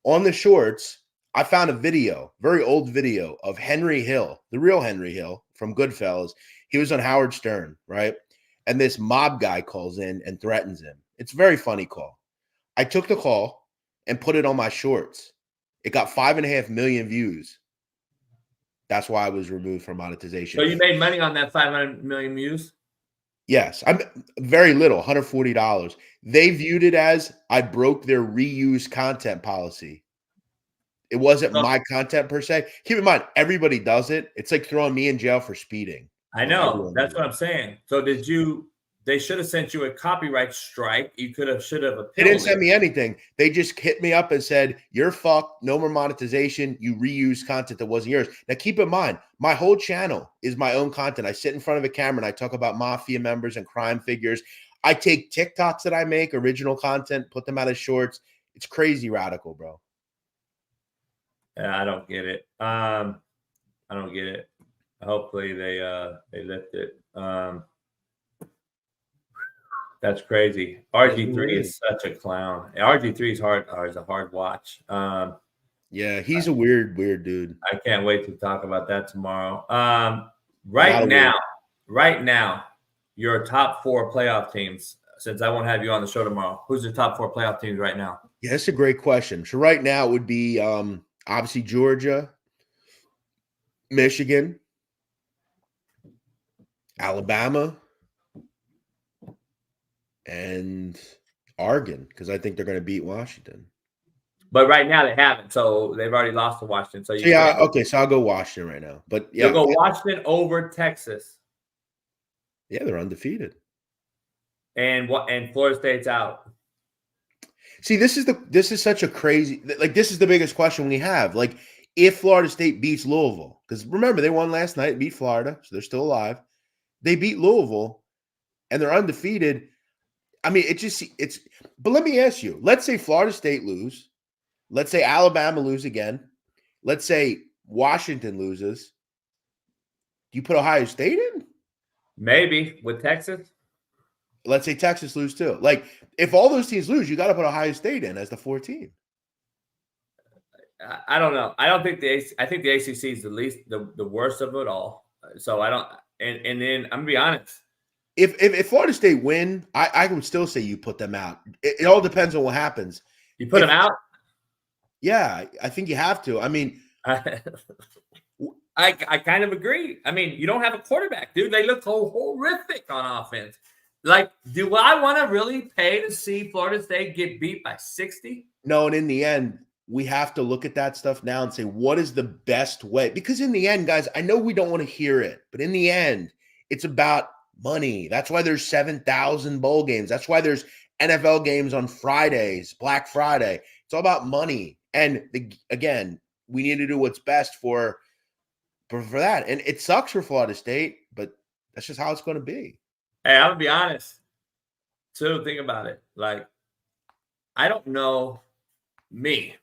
On the shorts, I found a video, very old video of Henry Hill, the real Henry Hill from Goodfellas. He was on Howard Stern, right? And this mob guy calls in and threatens him. It's a very funny call. I took the call and put it on my shorts. It got 5.5 million views. That's why I was removed from monetization. So you made money on that 500 million views? Yes. I'm very little, $140. They viewed it as I broke their reuse content policy. It wasn't my content per se. Keep in mind, everybody does it. It's like throwing me in jail for speeding. I know. That's what I'm saying. So did you they should have sent you a copyright strike. You should have appealed. They didn't send me anything. They just hit me up and said, "You're fucked. No more monetization. You reuse content that wasn't yours." Now, keep in mind, my whole channel is my own content. I sit in front of a camera and I talk about mafia members and crime figures. I take TikToks that I make, original content, put them out as shorts. It's crazy radical, bro. Yeah, I don't get it. I don't get it. Hopefully they lift it. That's crazy. RG3 is such a clown. RG3 is a hard watch. Yeah, he's a weird dude. I can't wait to talk about that tomorrow. Right now, your top 4 playoff teams, since I won't have you on the show tomorrow, who's your top 4 playoff teams right now? Yeah, that's a great question. So right now it would be obviously Georgia, Michigan, Alabama, and Oregon, because I think they're going to beat Washington. But right now they haven't, so they've already lost to Washington. So so I'll go Washington right now. But yeah, you'll go Washington over Texas. Yeah, they're undefeated. And Florida State's out. See, this is such a crazy, like, this is the biggest question we have. Like, if Florida State beats Louisville, because remember, they won last night, beat Florida, so they're still alive. They beat Louisville, and they're undefeated. I mean, but let me ask you, let's say Florida State lose. Let's say Alabama lose again. Let's say Washington loses. Do you put Ohio State in? Maybe with Texas. Let's say Texas lose too. Like, if all those teams lose, you got to put Ohio State in as the 4th team. I don't know. I don't think I think the ACC is the worst of it all. So I don't. And then I'm gonna be honest. If Florida State win, I would still say you put them out. It all depends on what happens. You put them out? Yeah, I think you have to. I mean, I kind of agree. I mean, you don't have a quarterback, dude. They look so horrific on offense. Like, do I want to really pay to see Florida State get beat by 60? No, and in the end, we have to look at that stuff now and say, what is the best way? Because in the end, guys, I know we don't want to hear it, but in the end, it's about money. That's why there's 7,000 bowl games. That's why there's NFL games on Fridays, Black Friday. It's all about money. And again, we need to do what's best for that. And it sucks for Florida State, but that's just how it's going to be. Hey, I'm going to be honest. So think about it. Like, I don't know me.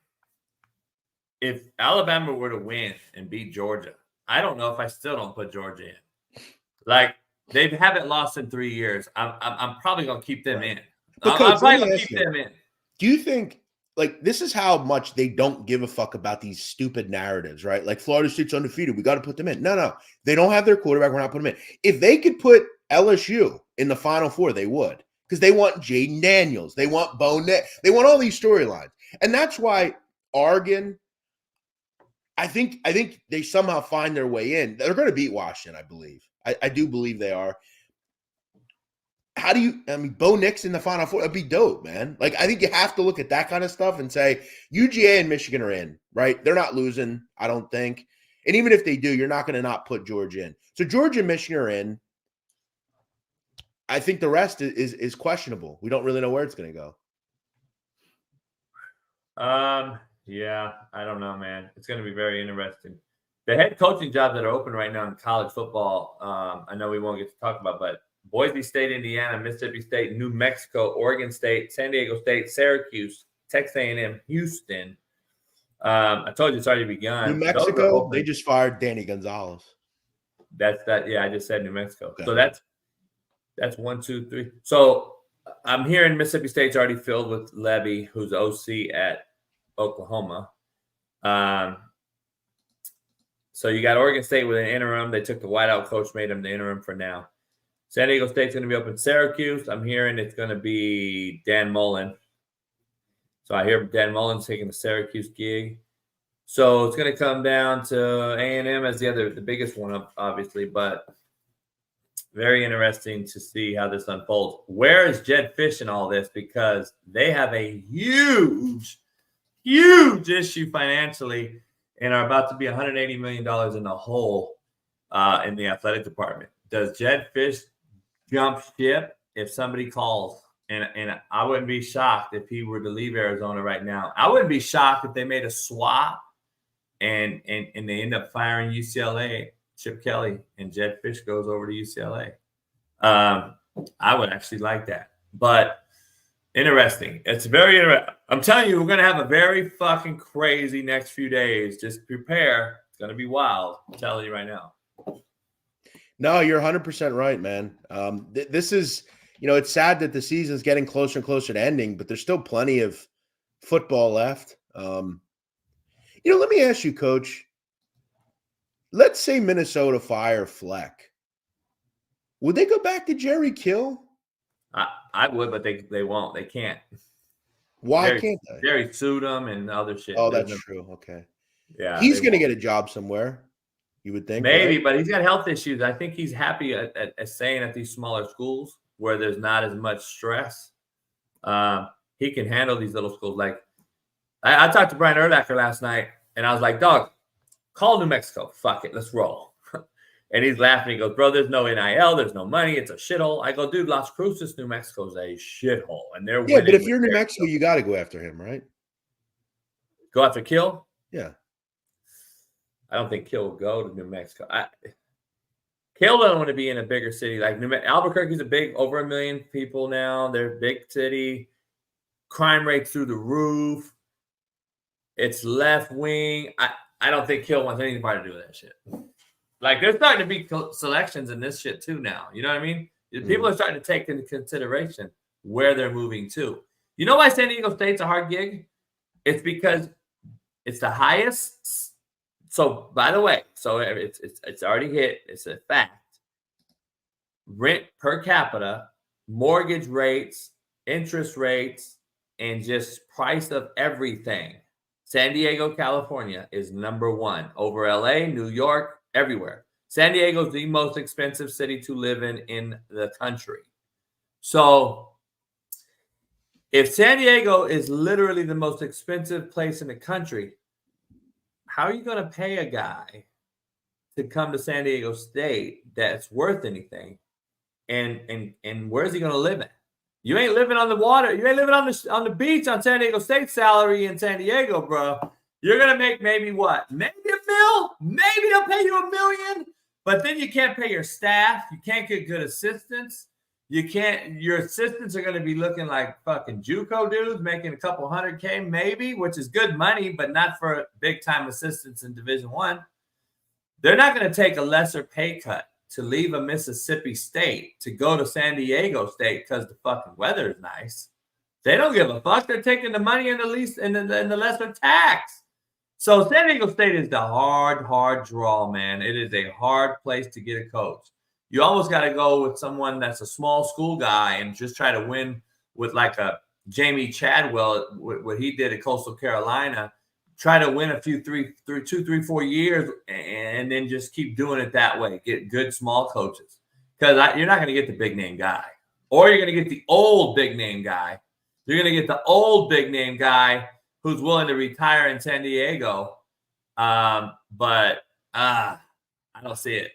If Alabama were to win and beat Georgia, I don't know if I still don't put Georgia in. Like, they haven't lost in 3 years. I'm probably going to keep them in. I'm probably going to keep them in. Do you think, like, this is how much they don't give a fuck about these stupid narratives, right? Like, Florida State's undefeated. We got to put them in. No. They don't have their quarterback. We're not putting them in. If they could put LSU in the Final Four, they would. Because they want Jaden Daniels. They want Bo Nix. They want all these storylines. And that's why Oregon, I think they somehow find their way in. They're going to beat Washington, I believe. I do believe they are. Bo Nix in the Final Four, that'd be dope, man. Like, I think you have to look at that kind of stuff and say, UGA and Michigan are in, right? They're not losing, I don't think. And even if they do, you're not going to not put Georgia in. So Georgia and Michigan are in. I think the rest is questionable. We don't really know where it's going to go. Yeah, I don't know, man. It's going to be very interesting. The head coaching jobs that are open right now in college football, I know we won't get to talk about, but Boise State, Indiana, Mississippi State, New Mexico, Oregon State, San Diego State, Syracuse, Texas A&M, Houston. I told you it's already begun. New Mexico, they just fired Danny Gonzalez. That's that. Yeah, I just said New Mexico. Okay. So that's 1, 2, 3. So I'm hearing Mississippi State's already filled with Levy, who's OC at Oklahoma. So you got Oregon State with an interim. They took the whiteout coach, made him the interim for now. San Diego State's going to be open. Syracuse, I'm hearing it's going to be Dan Mullen. So I hear Dan Mullen's taking the Syracuse gig. So it's going to come down to A&M as the biggest one, obviously, but very interesting to see how this unfolds. Where is Jed Fish in all this? Because they have a huge issue financially and are about to be $180 million in the hole in the athletic department. Does Jed Fish jump ship if somebody calls, and I wouldn't be shocked if he were to leave Arizona right now. I wouldn't be shocked if they made a swap and they end up firing UCLA, Chip Kelly, and Jed Fish goes over to UCLA. I would actually like that. But interesting. It's very interesting. I'm telling you, we're going to have a very fucking crazy next few days. Just prepare. It's going to be wild. I'm telling you right now. No, you're 100% right, man. This is, it's sad that the season's getting closer and closer to ending, but there's still plenty of football left. Let me ask you, Coach. Let's say Minnesota fire Fleck. Would they go back to Jerry Kill? I would, but they won't. They can't. Why can't they? Jerry sued them and other shit. Oh, that's true. Okay. Yeah. He's going to get a job somewhere, you would think. Maybe, right? But he's got health issues. I think he's happy at staying at these smaller schools where there's not as much stress. He can handle these little schools. Like, I talked to Brian Urlacher last night, and I was like, dog, call New Mexico. Fuck it. Let's roll. And he's laughing. He goes, bro, there's no NIL. There's no money. It's a shithole. I go, dude, Las Cruces, New Mexico's a shithole. And they're winning. Yeah, but if you're New Mexico, you got to go after him, right? Go after Kill? Yeah. I don't think Kill will go to New Mexico. Kill doesn't want to be in a bigger city. Like Albuquerque's over 1 million people now. They're a big city. Crime rate through the roof. It's left wing. I don't think Kill wants anything to do with that shit. Like, there's starting to be selections in this shit too now. You know what I mean? People are starting to take into consideration where they're moving to. You know why San Diego State's a hard gig? It's because it's the highest. So, by the way, it's already hit. It's a fact. Rent per capita, mortgage rates, interest rates, and just price of everything. San Diego, California is number one over LA, New York, everywhere. San Diego is the most expensive city to live in the country. So if San Diego is literally the most expensive place in the country, how are you going to pay a guy to come to San Diego State that's worth anything? And where's he going to live at? You ain't living on the water. You ain't living on the beach on San Diego State salary in San Diego, bro. You're going to make maybe what? Maybe $1 million? Maybe they'll pay you $1 million, but then you can't pay your staff. You can't get good assistants. Your assistants are going to be looking like fucking JUCO dudes making a couple $100K maybe, which is good money, but not for big time assistants in Division I. They're not going to take a lesser pay cut to leave a Mississippi State to go to San Diego State because the fucking weather is nice. They don't give a fuck. They're taking the money and the least and the lesser tax. So San Diego State is the hard draw, man. It is a hard place to get a coach. You almost got to go with someone that's a small school guy and just try to win with like a Jamie Chadwell, what he did at Coastal Carolina. Try to win a few 2, 3, 4 years and then just keep doing it that way. Get good small coaches because you're not going to get the big name guy, or you're going to get the old big name guy. You're going to get the old big name guy who's willing to retire in San Diego. But I don't see it.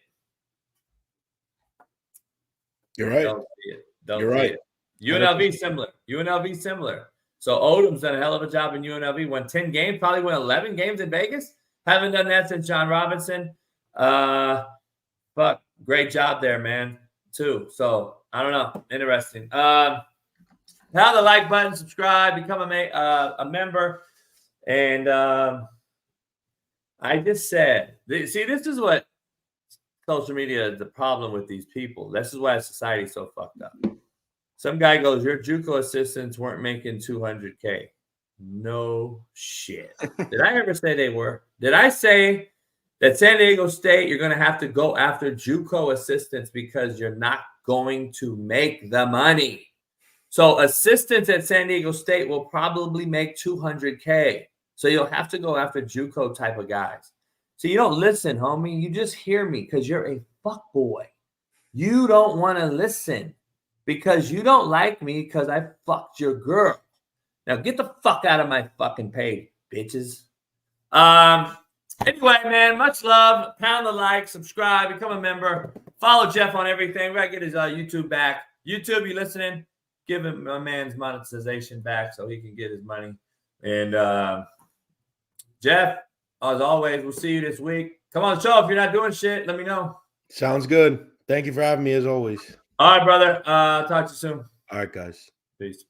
You're right. Don't see it. You're right. UNLV similar. So Odom's done a hell of a job in UNLV. Won 10 games, probably won 11 games in Vegas. Haven't done that since John Robinson. But great job there, man, too. So I don't know. Interesting. Pound the like button, subscribe, become a member. And I just said, see, this is what social media is the problem with these people. This is why society's so fucked up. Some guy goes, your JUCO assistants weren't making $200K. No shit. Did I ever say they were? Did I say that San Diego State, you're going to have to go after JUCO assistants because you're not going to make the money? So assistants at San Diego State will probably make $200K. So you'll have to go after JUCO type of guys. So you don't listen, homie. You just hear me because you're a fuckboy. You don't want to listen because you don't like me because I fucked your girl. Now get the fuck out of my fucking page, bitches. Anyway, man, much love. Pound the like, subscribe, become a member. Follow Jeff on everything. We got to get his YouTube back. YouTube, you listening? Give him my man's monetization back so he can get his money. And Jeff, as always, we'll see you this week. Come on the show. If you're not doing shit, let me know. Sounds good. Thank you for having me as always. All right, brother. Talk to you soon. All right, guys. Peace.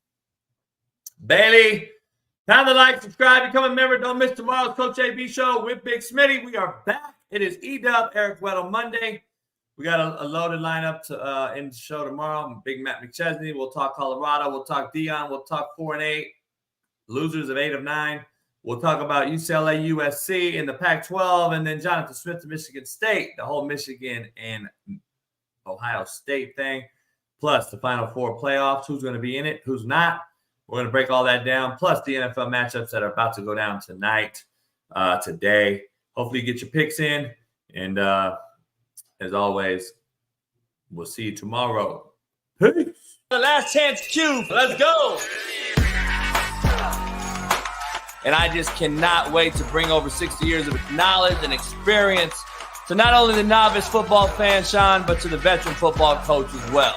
Bailey, pound the like, subscribe, become a member. Don't miss tomorrow's Coach AB show with Big Smitty. We are back. It is E-Dub, Eric Weddle Monday. We got a loaded lineup to end the show tomorrow. Big Matt McChesney. We'll talk Colorado. We'll talk Dion. We'll talk 4-8. Losers of 8 of 9. We'll talk about UCLA, USC in the Pac-12, and then Jonathan Smith to Michigan State, the whole Michigan and Ohio State thing, plus the Final Four playoffs, who's going to be in it, who's not. We're going to break all that down, plus the NFL matchups that are about to go down tonight, today. Hopefully you get your picks in, and as always, we'll see you tomorrow. Peace. The last chance cube. Let's go. And I just cannot wait to bring over 60 years of knowledge and experience to not only the novice football fan, Sean, but to the veteran football coach as well.